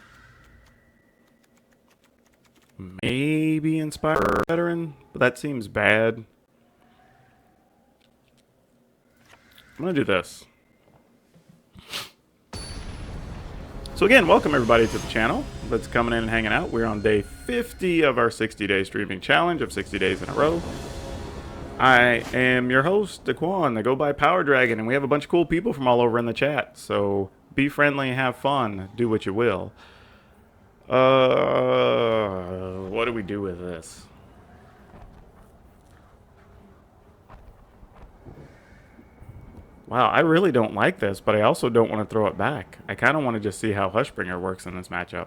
Maybe Inspire Veteran, but that seems bad. I'm going to do this. So again, welcome everybody to the channel that's coming in and hanging out. We're on day 50 of our 60-day streaming challenge of 60 days in a row. I am your host, Daquan. I go by PowrDragn, and we have a bunch of cool people from all over in the chat. So be friendly, have fun, do what you will. What do we do with this? Wow, I really don't like this, but I also don't want to throw it back. I kind of want to just see how Hushbringer works in this matchup.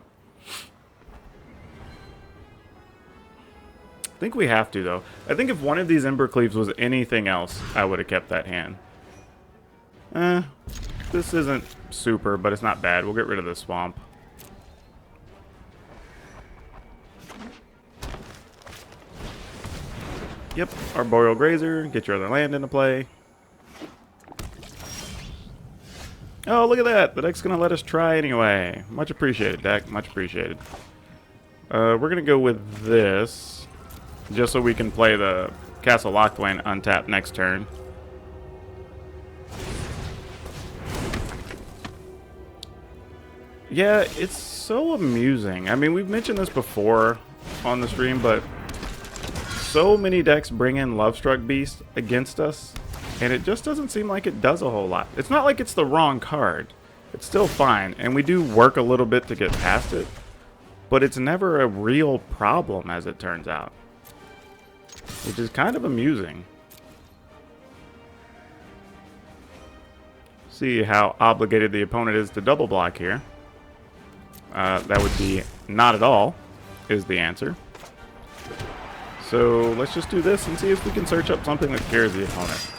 I think we have to, though. I think if one of these Embercleaves was anything else, I would have kept that hand. This isn't super, but it's not bad. We'll get rid of the Swamp. Yep, Arboreal Grazer. Get your other land into play. Oh, look at that. The deck's going to let us try anyway. Much appreciated, deck. Much appreciated. We're going to go with this. Just so we can play the Castle Locthwain untapped next turn. Yeah, it's so amusing. I mean, we've mentioned this before on the stream, but so many decks bring in Lovestruck Beast against us, and it just doesn't seem like it does a whole lot. It's not like it's the wrong card. It's still fine, and we do work a little bit to get past it, but it's never a real problem, as it turns out. Which is kind of amusing. See how obligated the opponent is to double block here. That would be not at all, is the answer. So let's just do this and see if we can search up something that scares the opponent.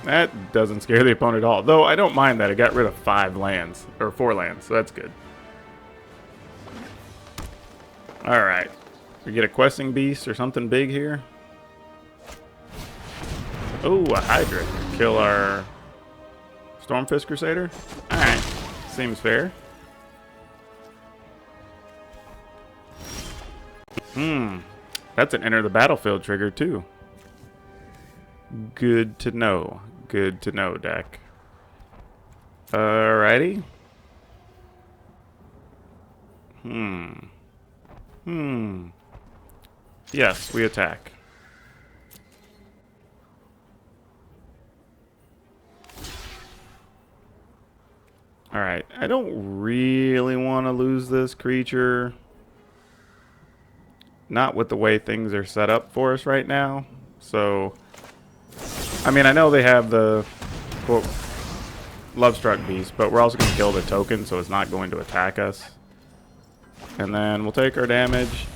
That doesn't scare the opponent at all. Though I don't mind that. It got rid of 5 lands, or 4 lands, so that's good. Alright. We get a Questing Beast or something big here. Oh, a Hydra. Kill our Stormfist Crusader. Alright. Seems fair. That's an enter the battlefield trigger too. Good to know. Good to know, deck. Alrighty. Yes, we attack. Alright, I don't really want to lose this creature. Not with the way things are set up for us right now. So, I mean, I know they have the, quote, Lovestruck Beast, but we're also going to kill the token, so it's not going to attack us. And then we'll take our damage.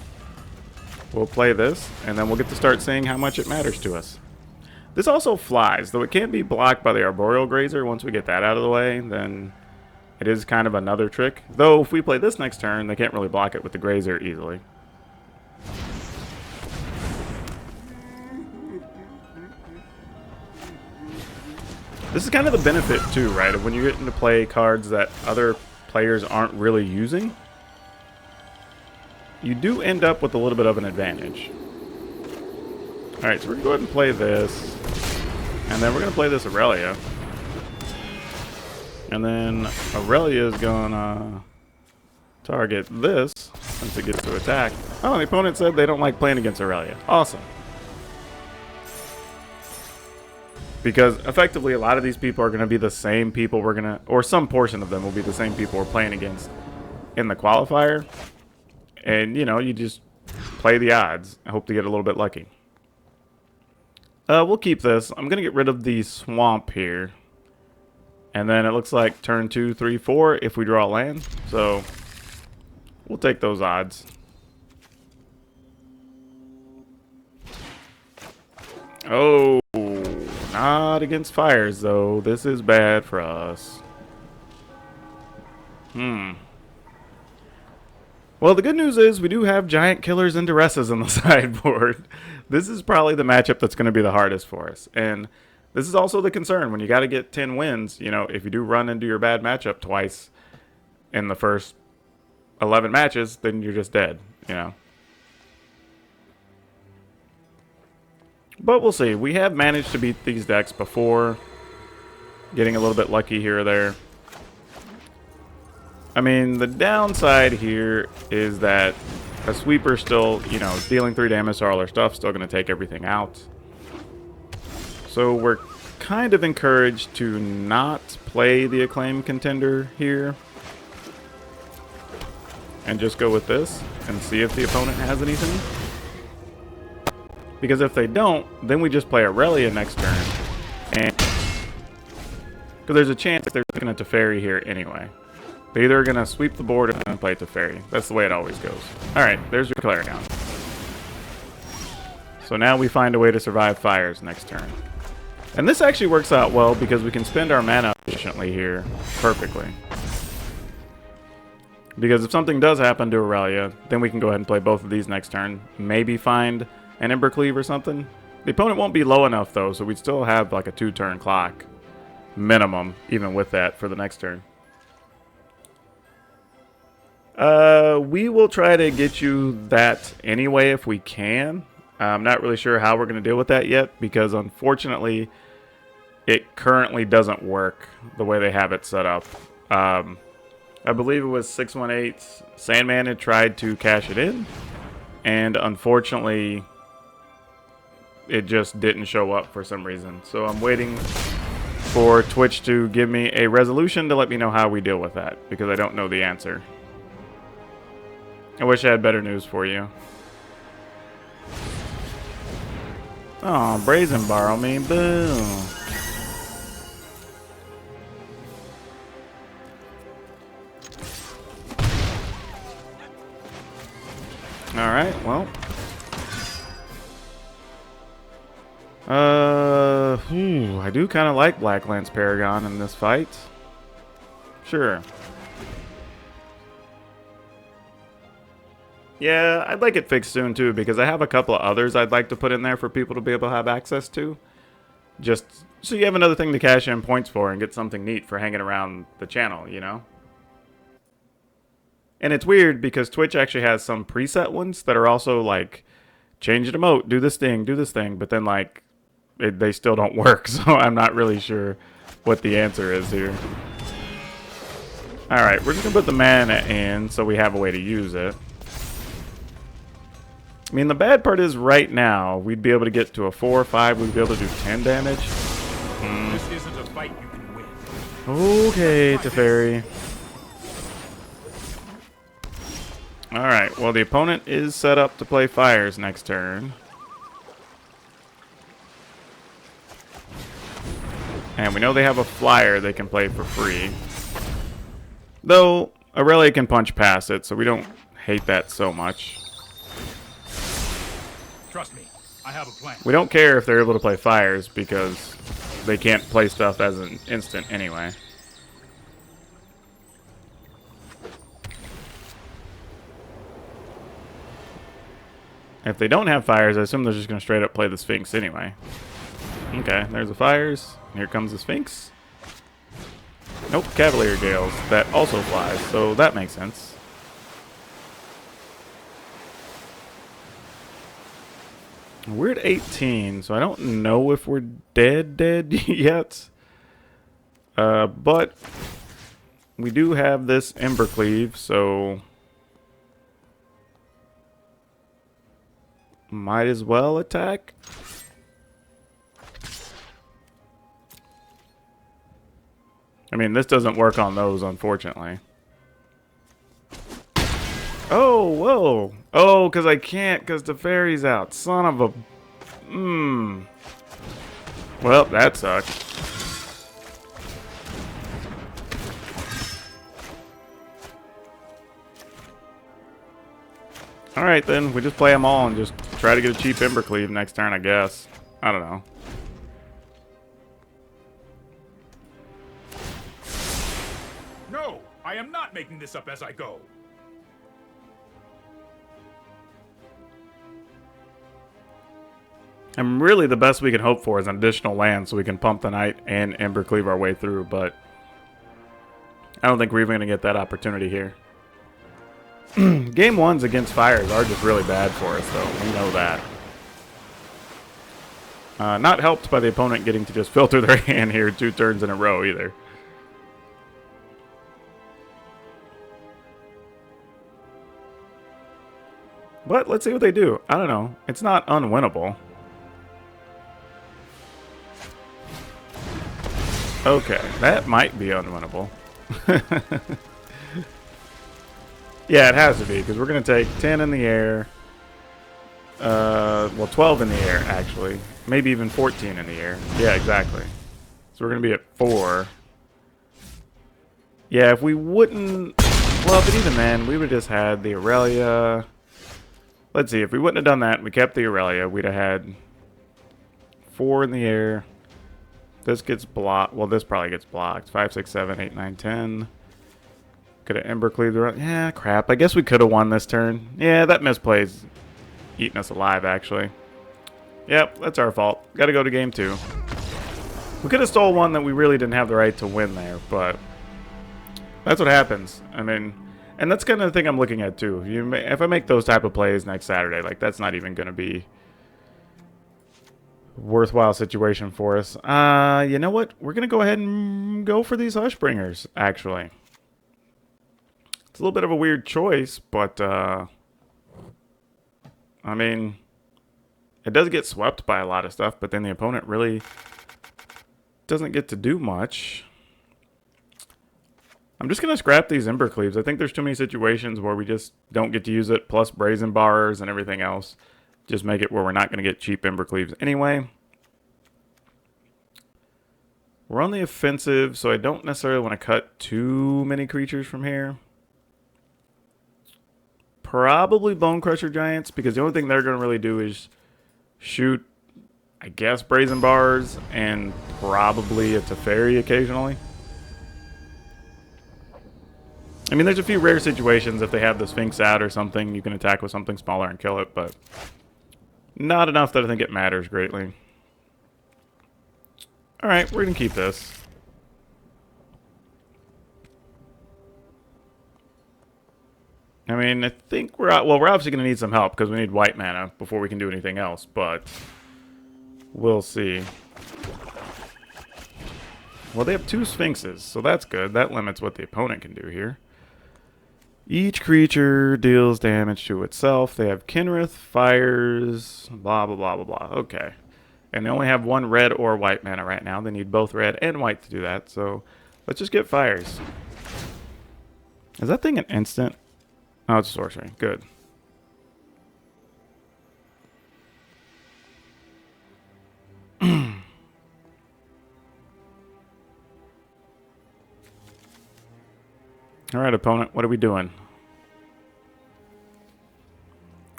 We'll play this, and then we'll get to start seeing how much it matters to us. This also flies, though it can't be blocked by the Arboreal Grazer. Once we get that out of the way, then it is kind of another trick. Though, if we play this next turn, they can't really block it with the Grazer easily. This is kind of the benefit, too, right? Of when you get into play cards that other players aren't really using, you do end up with a little bit of an advantage. Alright, so we're going to go ahead and play this. And then we're going to play this Aurelia. And then Aurelia is going to target this once it gets to attack. Oh, the opponent said they don't like playing against Aurelia. Awesome. Because effectively a lot of these people are going to be the same people we're going to, or some portion of them will be the same people we're playing against in the qualifier. And, you know, you just play the odds. I hope to get a little bit lucky. We'll keep this. I'm going to get rid of the swamp here. And then it looks like turn 2, 3, 4 if we draw land. So we'll take those odds. Oh, not against fires, though. This is bad for us. Well, the good news is we do have giant killers and duresses on the sideboard. This is probably the matchup that's going to be the hardest for us. And this is also the concern. When you got to get 10 wins, you know, if you do run into your bad matchup twice in the first 11 matches, then you're just dead, you know. But we'll see. We have managed to beat these decks before, getting a little bit lucky here or there. I mean, the downside here is that a sweeper still, you know, dealing 3 damage to all our stuff, still going to take everything out. So we're kind of encouraged to not play the Acclaim Contender here. And just go with this and see if the opponent has anything. Because if they don't, then we just play Aurelia next turn. And because there's a chance that they're looking at Teferi here anyway. They're either going to sweep the board and then play Teferi. That's the way it always goes. Alright, there's your Clarion. So now we find a way to survive fires next turn. And this actually works out well because we can spend our mana efficiently here perfectly. Because if something does happen to Aurelia, then we can go ahead and play both of these next turn. Maybe find an Embercleave or something. The opponent won't be low enough though, so we'd still have like a 2-turn clock minimum, even with that, for the next turn. We will try to get you that anyway if we can. I'm not really sure how we're going to deal with that yet, because unfortunately it currently doesn't work the way they have it set up. I believe it was 618 Sandman had tried to cash it in, and unfortunately it just didn't show up for some reason. So I'm waiting for Twitch to give me a resolution to let me know how we deal with that, because I don't know the answer. I wish I had better news for you. Oh, Brazen Borrow me, boo. Alright, well. I do kind of like Black Lance Paragon in this fight. Sure. Yeah, I'd like it fixed soon too, because I have a couple of others I'd like to put in there for people to be able to have access to. Just so you have another thing to cash in points for and get something neat for hanging around the channel, you know? And it's weird because Twitch actually has some preset ones that are also like, change the emote, do this thing, but then like, they still don't work, so I'm not really sure what the answer is here. Alright, we're just going to put the mana in so we have a way to use it. I mean, the bad part is right now, we'd be able to get to a 4 or 5, we'd be able to do 10 damage. This isn't a fight you can win. Okay, Teferi. Alright, well the opponent is set up to play fires next turn. And we know they have a flyer they can play for free. Though, Aurelia can punch past it, so we don't hate that so much. Trust me, I have a plan. We don't care if they're able to play fires, because they can't play stuff as an instant anyway. If they don't have fires, I assume they're just going to straight up play the Sphinx anyway. Okay, there's the fires. Here comes the Sphinx. Nope, Cavalier Gales. That also flies, so that makes sense. We're at 18, so I don't know if we're dead yet. But we do have this Embercleave, so might as well attack. I mean, this doesn't work on those, unfortunately. Oh, whoa. Oh, because I can't, because the fairy's out. Son of a... Well, that sucked. Alright then, we just play them all and just try to get a cheap Embercleave next turn, I guess. I don't know. No, I am not making this up as I go. And really the best we can hope for is an additional land so we can pump the Knight and Embercleave our way through, but I don't think we're even going to get that opportunity here. Game 1s against fires are just really bad for us, though. We know that. Not helped by the opponent getting to just filter their hand here 2 turns in a row, either. But let's see what they do. I don't know. It's not unwinnable. Okay, that might be unwinnable. Yeah, it has to be, because we're going to take 10 in the air. Well, 12 in the air, actually. Maybe even 14 in the air. Yeah, exactly. So we're going to be at 4. Yeah, if we wouldn't... Well, but even then, we would have just had the Aurelia. Let's see, if we wouldn't have done that and we kept the Aurelia, we'd have had 4 in the air. This gets blocked. Well, this probably gets blocked. 5, 6, 7, 8, 9, 10. Could have Embercleaved around. Yeah, crap. I guess we could have won this turn. Yeah, that misplay's eating us alive, actually. Yep, that's our fault. Got to go to game 2. We could have stole one that we really didn't have the right to win there, but that's what happens. I mean, and that's kind of the thing I'm looking at, too. If I make those type of plays next Saturday, like, that's not even going to be worthwhile situation for us. You know what? We're going to go ahead and go for these Hushbringers, actually. It's a little bit of a weird choice, but, I mean, it does get swept by a lot of stuff, but then the opponent really doesn't get to do much. I'm just going to scrap these Embercleaves. I think there's too many situations where we just don't get to use it, plus Brazen Bars and everything else. Just make it where we're not going to get cheap Embercleaves anyway. We're on the offensive, so I don't necessarily want to cut too many creatures from here. Probably Bone Crusher Giants, because the only thing they're going to really do is shoot, I guess, Brazen Bars and probably a Teferi occasionally. I mean, there's a few rare situations if they have the Sphinx out or something, you can attack with something smaller and kill it, but not enough that I think it matters greatly. Alright, we're going to keep this. I mean, I think we're out. Well, we're obviously going to need some help because we need white mana before we can do anything else, but we'll see. Well, they have 2 Sphinxes, so that's good. That limits what the opponent can do here. Each creature deals damage to itself. They have Kinrith, fires, blah, blah, blah, blah, blah. Okay. And they only have 1 red or white mana right now. They need both red and white to do that, so let's just get fires. Is that thing an instant? Oh, it's a sorcery. Good. Alright, opponent, what are we doing?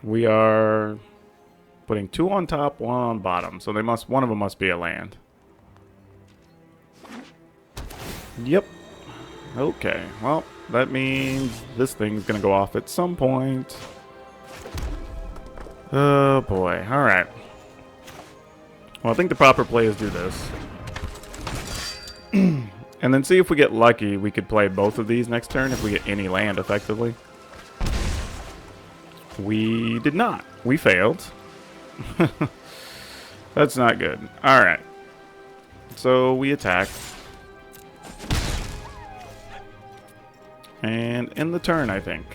We are putting 2 on top, 1 on bottom. So one of them must be a land. Yep. Okay, well, that means this thing's gonna go off at some point. Oh boy, alright. Well, I think the proper play is do this. And then see if we get lucky, we could play both of these next turn if we get any land effectively. We did not. We failed. That's not good. Alright. So we attack. And end the turn, I think.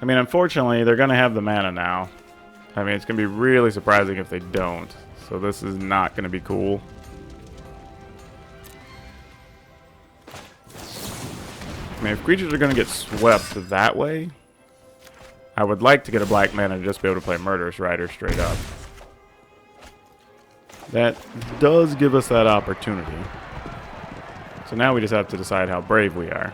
I mean, unfortunately, they're going to have the mana now. I mean, it's going to be really surprising if they don't. So this is not going to be cool. I mean, if creatures are going to get swept that way, I would like to get a black mana to just be able to play Murderous Rider straight up. That does give us that opportunity. So now we just have to decide how brave we are.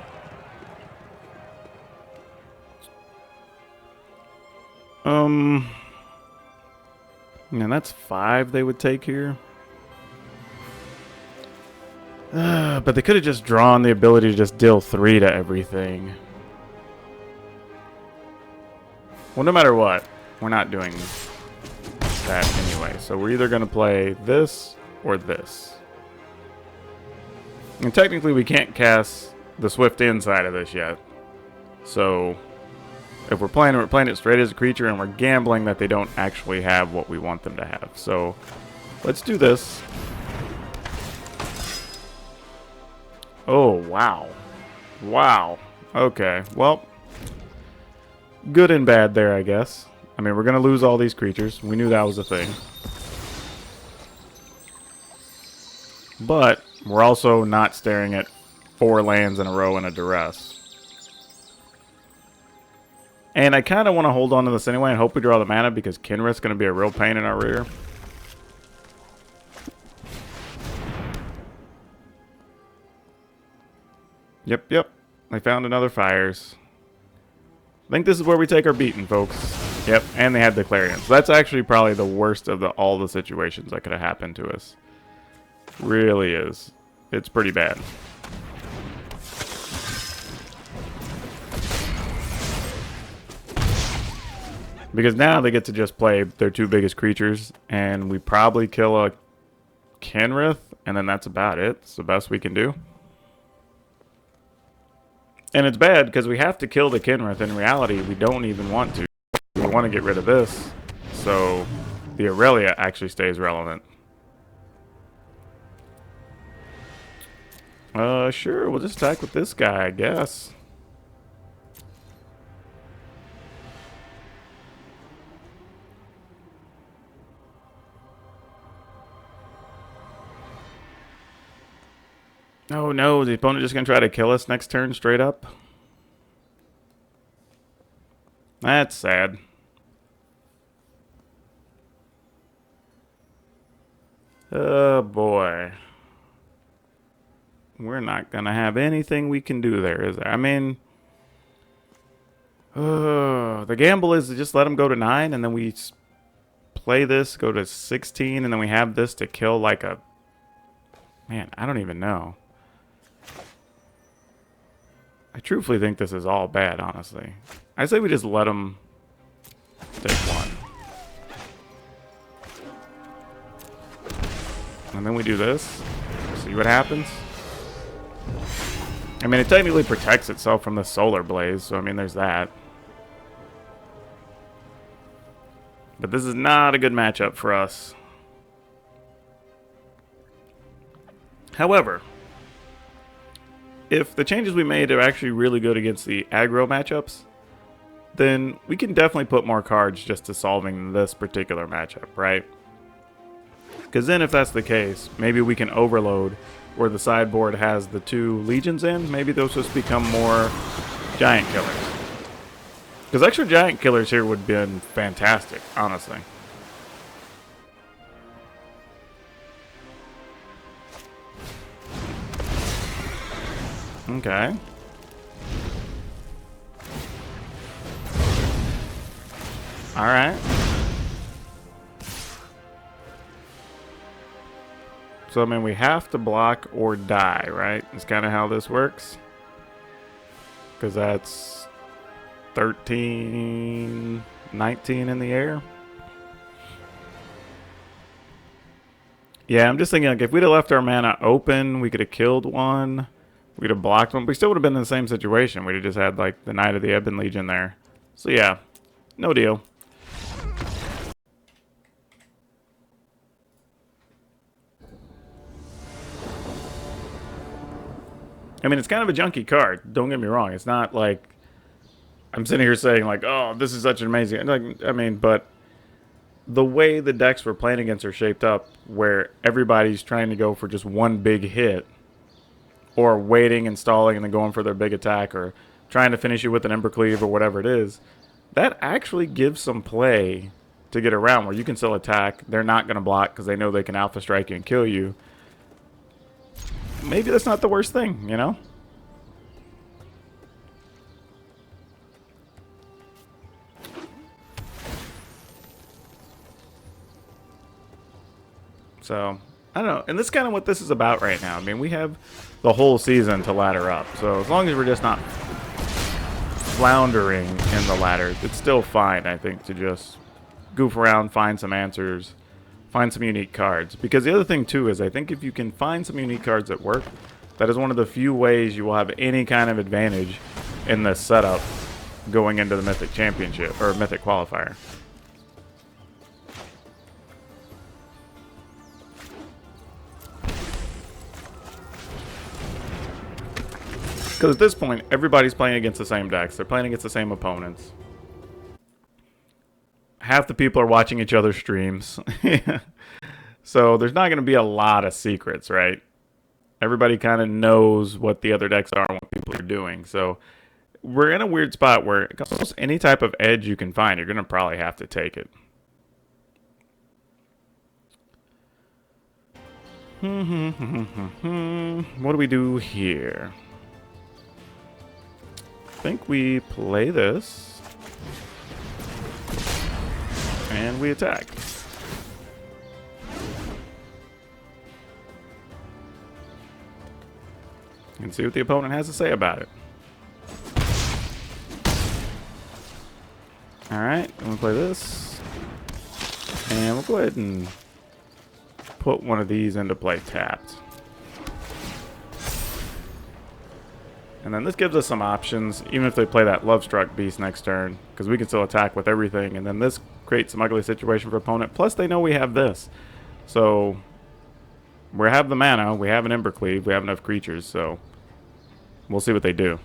And that's 5 they would take here. But they could have just drawn the ability to just deal 3 to everything. Well, no matter what, we're not doing that anyway. So we're either going to play this or this. And technically we can't cast the Swift inside of this yet. So if we're playing it straight as a creature, and we're gambling that they don't actually have what we want them to have. So let's do this. Oh, wow. Wow. Okay, well, good and bad there, I guess. I mean, we're going to lose all these creatures. We knew that was a thing. But we're also not staring at 4 lands in a row in a duress. And I kind of want to hold on to this anyway and hope we draw the mana, because Kinrith's going to be a real pain in our rear. Yep. They found another fires. I think this is where we take our beating, folks. Yep, and they had the Clarion. So that's actually probably the worst of all the situations that could have happened to us. Really is. It's pretty bad. Because now they get to just play their 2 biggest creatures, and we probably kill a Kinrith, and then that's about it. It's the best we can do. And it's bad because we have to kill the Kinrith. In reality, we don't even want to. We want to get rid of this, so the Aurelia actually stays relevant. Sure, we'll just attack with this guy, I guess. Oh no, is the opponent just going to try to kill us next turn straight up? That's sad. Oh boy. We're not going to have anything we can do there, is there? I mean, the gamble is to just let them go to 9, and then we play this, go to 16, and then we have this to kill like a... Man, I don't even know. I truthfully think this is all bad, honestly. I say we just let them take 1. And then we do this. See what happens. I mean, it technically protects itself from the Solar Blaze, so I mean, there's that. But this is not a good matchup for us. However, if the changes we made are actually really good against the aggro matchups, then we can definitely put more cards just to solving this particular matchup, right? Because then if that's the case, maybe we can overload where the sideboard has the 2 legions in. Maybe those just become more giant killers. Because extra giant killers here would have been fantastic, honestly. Okay. Alright. So, I mean, we have to block or die, right? That's kind of how this works. Because that's 13, 19 in the air. Yeah, I'm just thinking, like, if we'd have left our mana open, we could have killed one. We could have blocked one. We still would have been in the same situation. We'd have just had, like, the Knight of the Ebon Legion there. So, yeah. No deal. I mean, it's kind of a junky card. Don't get me wrong. It's not like I'm sitting here saying, like, oh, this is such an amazing... Like, I mean, but the way the decks we're playing against are shaped up, where everybody's trying to go for just one big hit, or waiting and stalling and then going for their big attack, or trying to finish you with an Embercleave or whatever it is, that actually gives some play to get around where you can still attack. They're not going to block because they know they can Alpha Strike you and kill you. Maybe that's not the worst thing, you know? So, I don't know. And that's kind of what this is about right now. I mean, we have the whole season to ladder up. So, as long as we're just not floundering in the ladder, it's still fine, I think, to just goof around, find some answers, find some unique cards. Because the other thing, too, is I think if you can find some unique cards that work, that is one of the few ways you will have any kind of advantage in this setup going into the Mythic Championship, or Mythic Qualifier. Because at this point, everybody's playing against the same decks. They're playing against the same opponents. Half the people are watching each other's streams. So there's not going to be a lot of secrets, right? Everybody kind of knows what the other decks are and what people are doing. So we're in a weird spot where almost any type of edge you can find, you're going to probably have to take it. What do we do here? I think we play this. And we attack. And see what the opponent has to say about it. Alright, I'm going to play this. And we'll go ahead and put one of these into play tapped. And then this gives us some options, even if they play that Lovestruck Beast next turn, because we can still attack with everything. And then this creates some ugly situation for opponent. Plus, they know we have this. So, we have the mana, we have an Embercleave, we have enough creatures, so we'll see what they do.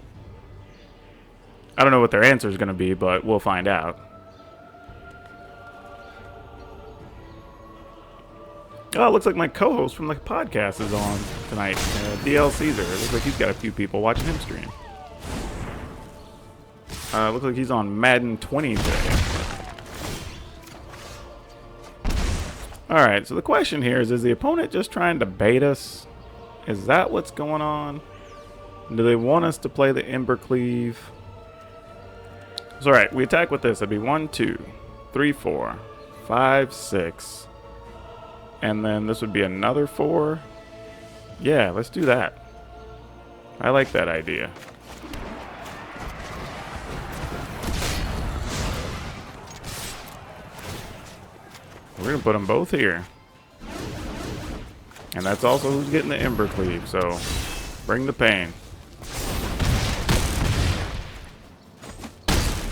I don't know what their answer is going to be, but we'll find out. Oh, it looks like my co-host from the podcast is on tonight, DL Caesar. It looks like he's got a few people watching him stream. Looks like he's on Madden 20 today. Alright, so the question here is the opponent just trying to bait us? Is that what's going on? Do they want us to play the Embercleave? So, alright, we attack with this. It'd be 1, 2, 3, 4, 5, 6. And then this would be another 4. Yeah, let's do that. I like that idea. We're going to put them both here. And that's also who's getting the Embercleave, so bring the pain.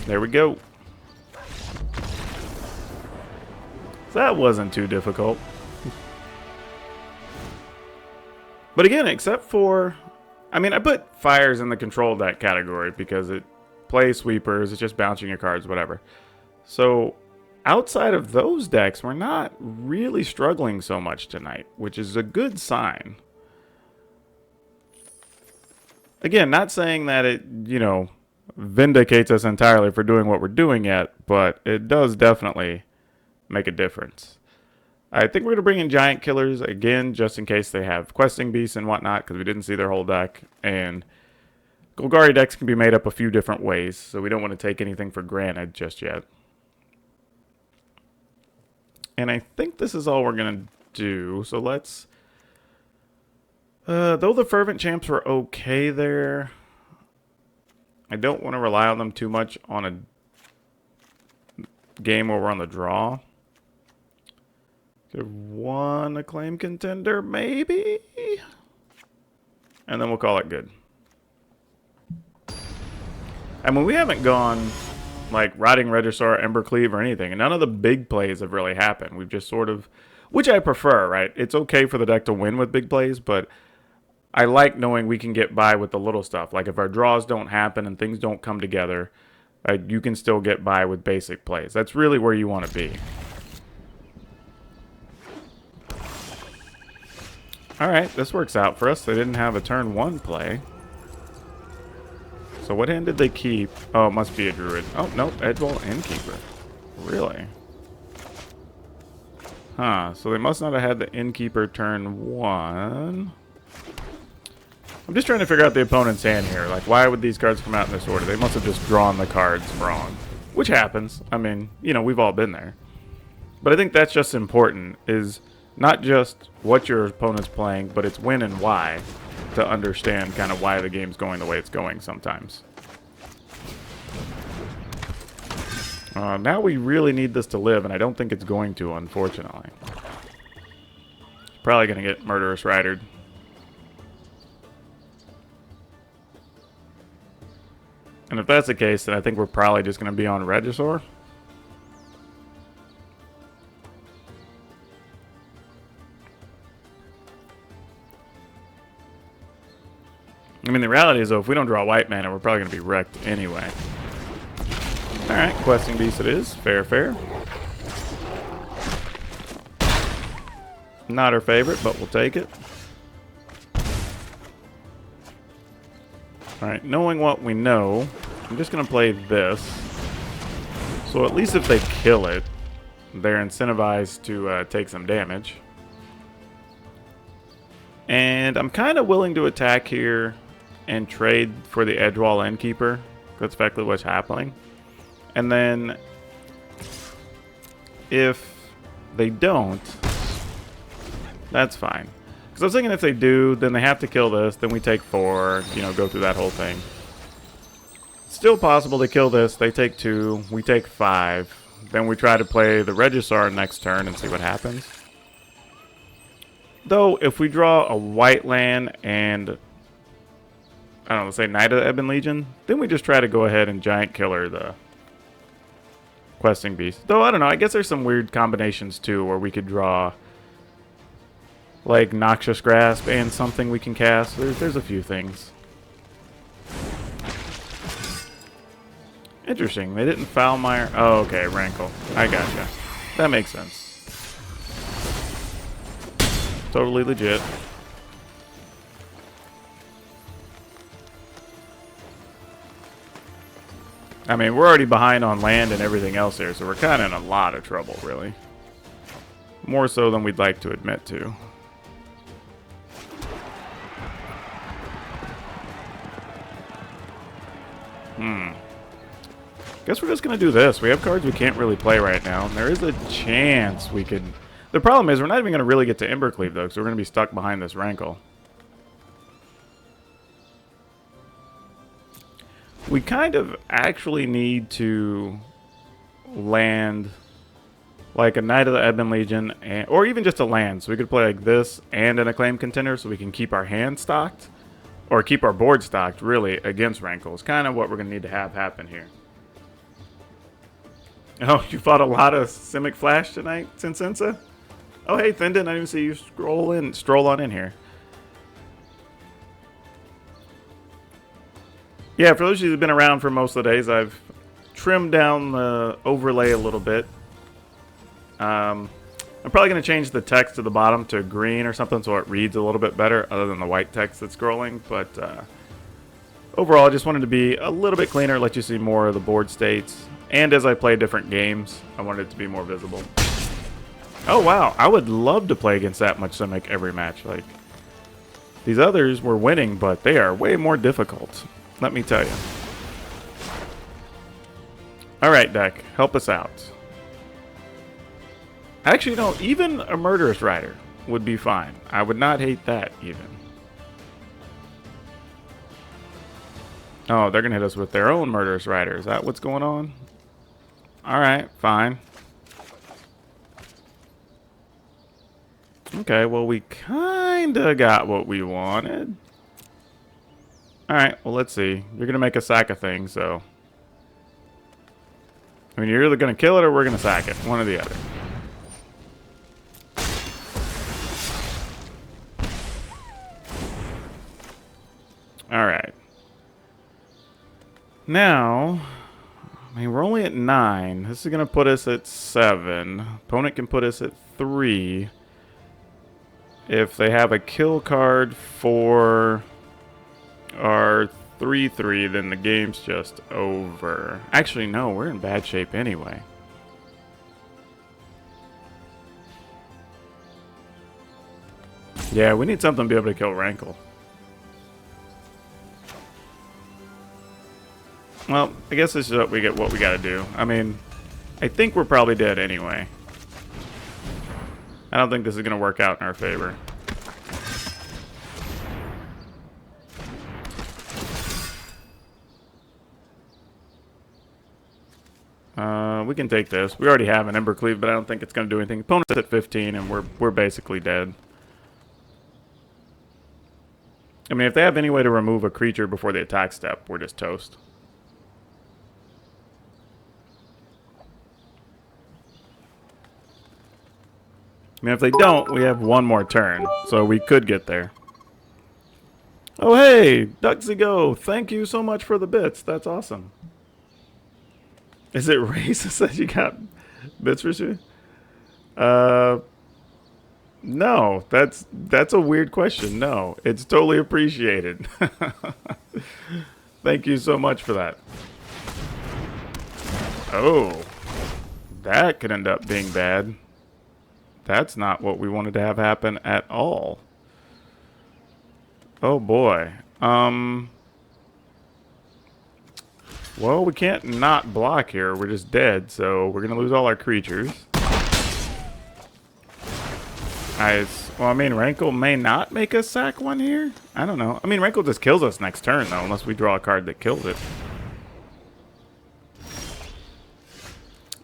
There we go. That wasn't too difficult. But again, except for... I mean, I put fires in the control deck category because it plays sweepers, it's just bouncing your cards, whatever. So, outside of those decks, we're not really struggling so much tonight, which is a good sign. Again, not saying that it, you know, vindicates us entirely for doing what we're doing yet, but it does definitely make a difference. I think we're going to bring in Giant Killers again, just in case they have Questing Beasts and whatnot, because we didn't see their whole deck. And Golgari decks can be made up a few different ways, so we don't want to take anything for granted just yet. And I think this is all we're going to do, so let's... though the Fervent Champs were okay there, I don't want to rely on them too much on a game where we're on the draw. One Acclaim Contender, maybe? And then we'll call it good. I mean, we haven't gone, like, Rotting Regisaur, Embercleave, or anything. And none of the big plays have really happened. We've just sort of... Which I prefer, right? It's okay for the deck to win with big plays, but I like knowing we can get by with the little stuff. Like, if our draws don't happen and things don't come together, you can still get by with basic plays. That's really where you want to be. Alright, this works out for us. They didn't have a turn 1 play. So what hand did they keep? Oh, it must be a Druid. Oh, no, Edgewall Innkeeper. Really? Huh, so they must not have had the Innkeeper turn 1. I'm just trying to figure out the opponent's hand here. Like, why would these cards come out in this order? They must have just drawn the cards wrong. Which happens. I mean, you know, we've all been there. But I think that's just important, is not just what your opponent's playing, but it's when and why, to understand kind of why the game's going the way it's going sometimes. Now we really need this to live, and I don't think it's going to, unfortunately. Probably going to get Murderous Ridered. And if that's the case, then I think we're probably just going to be on Regisaur. I mean, the reality is, though, if we don't draw white mana, we're probably going to be wrecked anyway. Alright, Questing Beast it is. Fair, fair. Not our favorite, but we'll take it. Alright, knowing what we know, I'm just going to play this. So at least if they kill it, they're incentivized to take some damage. And I'm kind of willing to attack here and trade for the Edgewall Innkeeper. That's effectively what's happening. And then if they don't, that's fine. Because I was thinking if they do, then they have to kill this, then we take 4, you know, go through that whole thing. Still possible to kill this, they take 2, we take 5. Then we try to play the Regisaur next turn and see what happens. Though, if we draw a white land and, I don't know, say Knight of the Ebon Legion, then we just try to go ahead and Giant Killer the Questing Beast. Though, I don't know, I guess there's some weird combinations too where we could draw like Noxious Grasp and something we can cast. There's a few things. Interesting, they didn't Foulmire. Oh, okay, Rankle. I gotcha. That makes sense. Totally legit. I mean, we're already behind on land and everything else here, so we're kind of in a lot of trouble, really. More so than we'd like to admit to. Guess we're just going to do this. We have cards we can't really play right now, and there is a chance we could... The problem is we're not even going to really get to Embercleave, though, because we're going to be stuck behind this Rankle. We kind of actually need to land like a Knight of the Ebon Legion, or even just a land. So we could play like this and an Acclaim Contender so we can keep our hand stocked, or keep our board stocked, really, against Rankle. It's kind of what we're going to need to have happen here. Oh, you fought a lot of Simic Flash tonight, Sinsensa? Oh, hey, Thendon, I didn't even see you stroll on in here. Yeah, for those of you who've been around for most of the days, I've trimmed down the overlay a little bit. I'm probably going to change the text to the bottom to green or something so it reads a little bit better other than the white text that's scrolling. But overall, I just wanted to be a little bit cleaner, let you see more of the board states. And as I play different games, I wanted it to be more visible. Oh, wow. I would love to play against that much Simic every match. Like, these others were winning, but they are way more difficult. Let me tell you. Alright, deck. Help us out. Actually, no. Even a Murderous Rider would be fine. I would not hate that, even. Oh, they're going to hit us with their own Murderous Rider. Is that what's going on? Alright, fine. Okay, well, we kinda got what we wanted. Alright, well, let's see. You're gonna make a sack of things, so... I mean, you're either gonna kill it or we're gonna sack it. One or the other. Alright. Now... I mean, we're only at 9. This is gonna put us at 7. Opponent can put us at 3. If they have a kill card for our 3/3, then the game's just over. Actually, no, we're in bad shape anyway. Yeah, we need something to be able to kill Rankle. Well, I guess this is what we gotta do. I mean, I think we're probably dead anyway. I don't think this is going to work out in our favor. We can take this. We already have an Embercleave, but I don't think it's going to do anything. Opponent's at 15, and we're basically dead. I mean, if they have any way to remove a creature before the attack step, we're just toast. I mean, if they don't, we have one more turn, so we could get there. Oh, hey, Ducksy Go, thank you so much for the bits. That's awesome. Is it racist that you got bits for you? No, that's a weird question. No, it's totally appreciated. Thank you so much for that. Oh, that could end up being bad. That's not what we wanted to have happen at all. Oh boy. Well, we can't not block here. We're just dead, so we're gonna lose all our creatures. Well, I mean, Rankle may not make us sack one here. I don't know. I mean, Rankle just kills us next turn, though, unless we draw a card that kills it.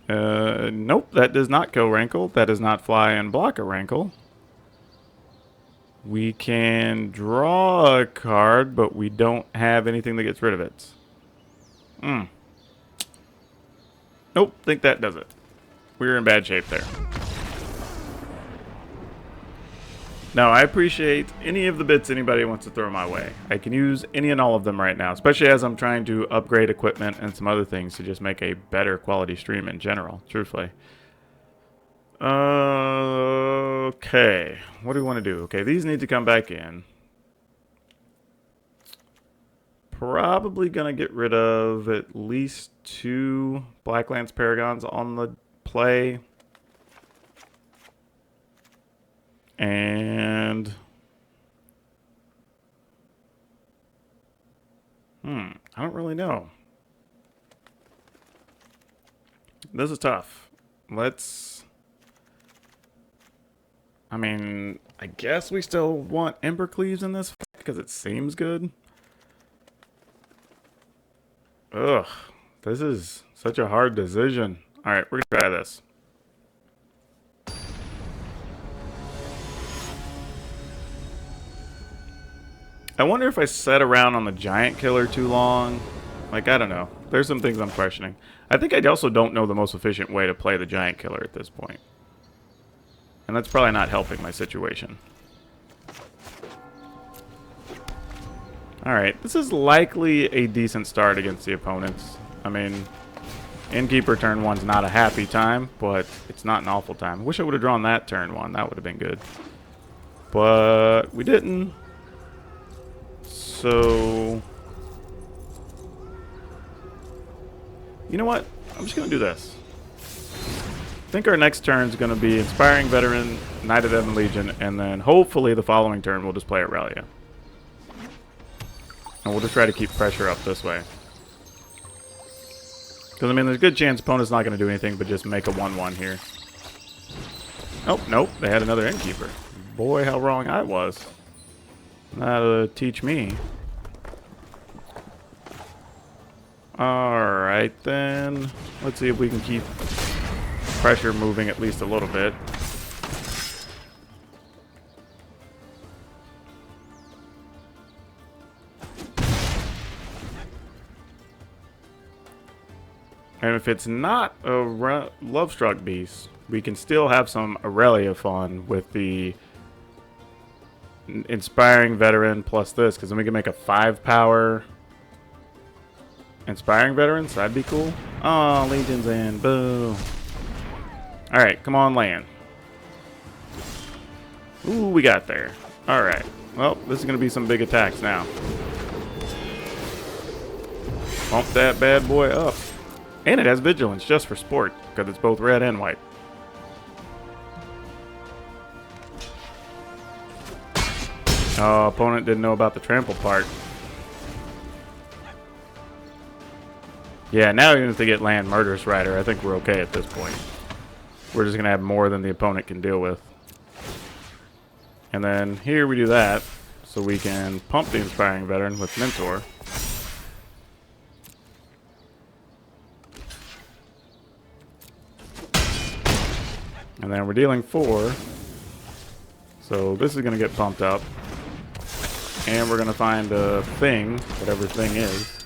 Nope, that does not kill Rankle. That does not fly and block a Rankle. We can draw a card, but we don't have anything that gets rid of it. Nope, think that does it. We're in bad shape there. No, I appreciate any of the bits anybody wants to throw my way. I can use any and all of them right now, especially as I'm trying to upgrade equipment and some other things to just make a better quality stream in general, truthfully. Okay, what do we want to do? Okay, these need to come back in. Probably going to get rid of at least 2 Blacklands Paragons on the play. And I don't really know. This is tough. I mean, I guess we still want Embercleaves in this because it seems good. Ugh, this is such a hard decision. All right, we're gonna try this. I wonder if I sat around on the giant killer too long. Like, I don't know. There's some things I'm questioning. I think I also don't know the most efficient way to play the giant killer at this point. And that's probably not helping my situation. Alright, this is likely a decent start against the opponents. I mean, Innkeeper turn 1's not a happy time, but it's not an awful time. I wish I would have drawn that turn 1. That would have been good. But we didn't. So, you know what? I'm just going to do this. I think our next turn is going to be Inspiring Veteran, Knight of Devon Legion, and then hopefully the following turn we'll just play Aurelia. And we'll just try to keep pressure up this way. Because, I mean, there's a good chance opponent's not going to do anything but just make a 1-1 here. Oh, nope. They had another Innkeeper. Boy, how wrong I was. That'll teach me. Alright, then. Let's see if we can keep pressure moving at least a little bit. And if it's not a Lovestruck Beast, we can still have some Aurelia fun with the Inspiring Veteran plus this, because then we can make a 5-power Inspiring Veterans. That'd be cool. Oh, Legion's in. Boo. Alright, come on, land. Ooh, we got there. Alright. Well, this is going to be some big attacks now. Pump that bad boy up. And it has Vigilance just for sport, because it's both red and white. Oh, opponent didn't know about the trample part. Yeah, now even if they get land Murderous Rider, I think we're okay at this point. We're just going to have more than the opponent can deal with. And then here we do that, so we can pump the Inspiring Veteran with Mentor. And then we're dealing 4. So this is going to get pumped up. And we're going to find a thing, whatever thing is.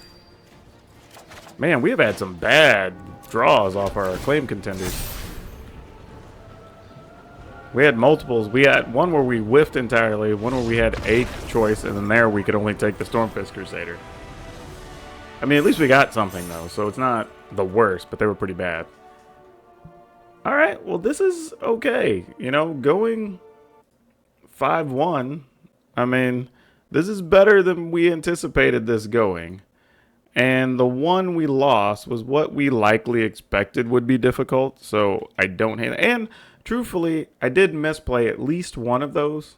Man, we have had some bad draws off our Acclaim contenders. We had multiples. We had one where we whiffed entirely, one where we had 8th choice, and then there we could only take the Stormfist Crusader. I mean, at least we got something, though, so it's not the worst, but they were pretty bad. Alright, well, this is okay. You know, going 5-1, I mean, this is better than we anticipated this going. And the one we lost was what we likely expected would be difficult, so I don't hate it. And truthfully, I did misplay at least one of those.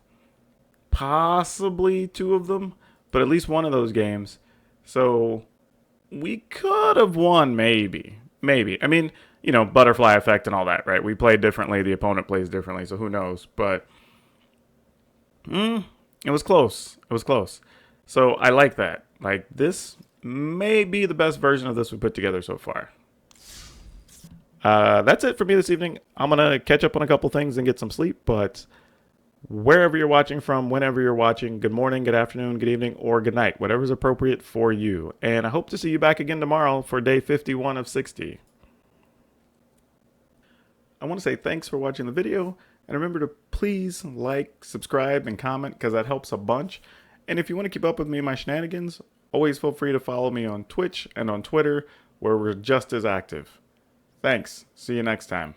Possibly 2 of them, but at least one of those games. So we could have won, maybe. Maybe. I mean, you know, butterfly effect and all that, right? We play differently, the opponent plays differently, so who knows. But it was close. It was close. So I like that. Like, this may be the best version of this we put together so far. That's it for me this evening. I'm going to catch up on a couple things and get some sleep, but wherever you're watching from, whenever you're watching, good morning, good afternoon, good evening, or good night, whatever's appropriate for you. And I hope to see you back again tomorrow for day 51 of 60. I want to say thanks for watching the video, and remember to please like, subscribe, and comment, because that helps a bunch. And if you want to keep up with me and my shenanigans, always feel free to follow me on Twitch and on Twitter, where we're just as active. Thanks. See you next time.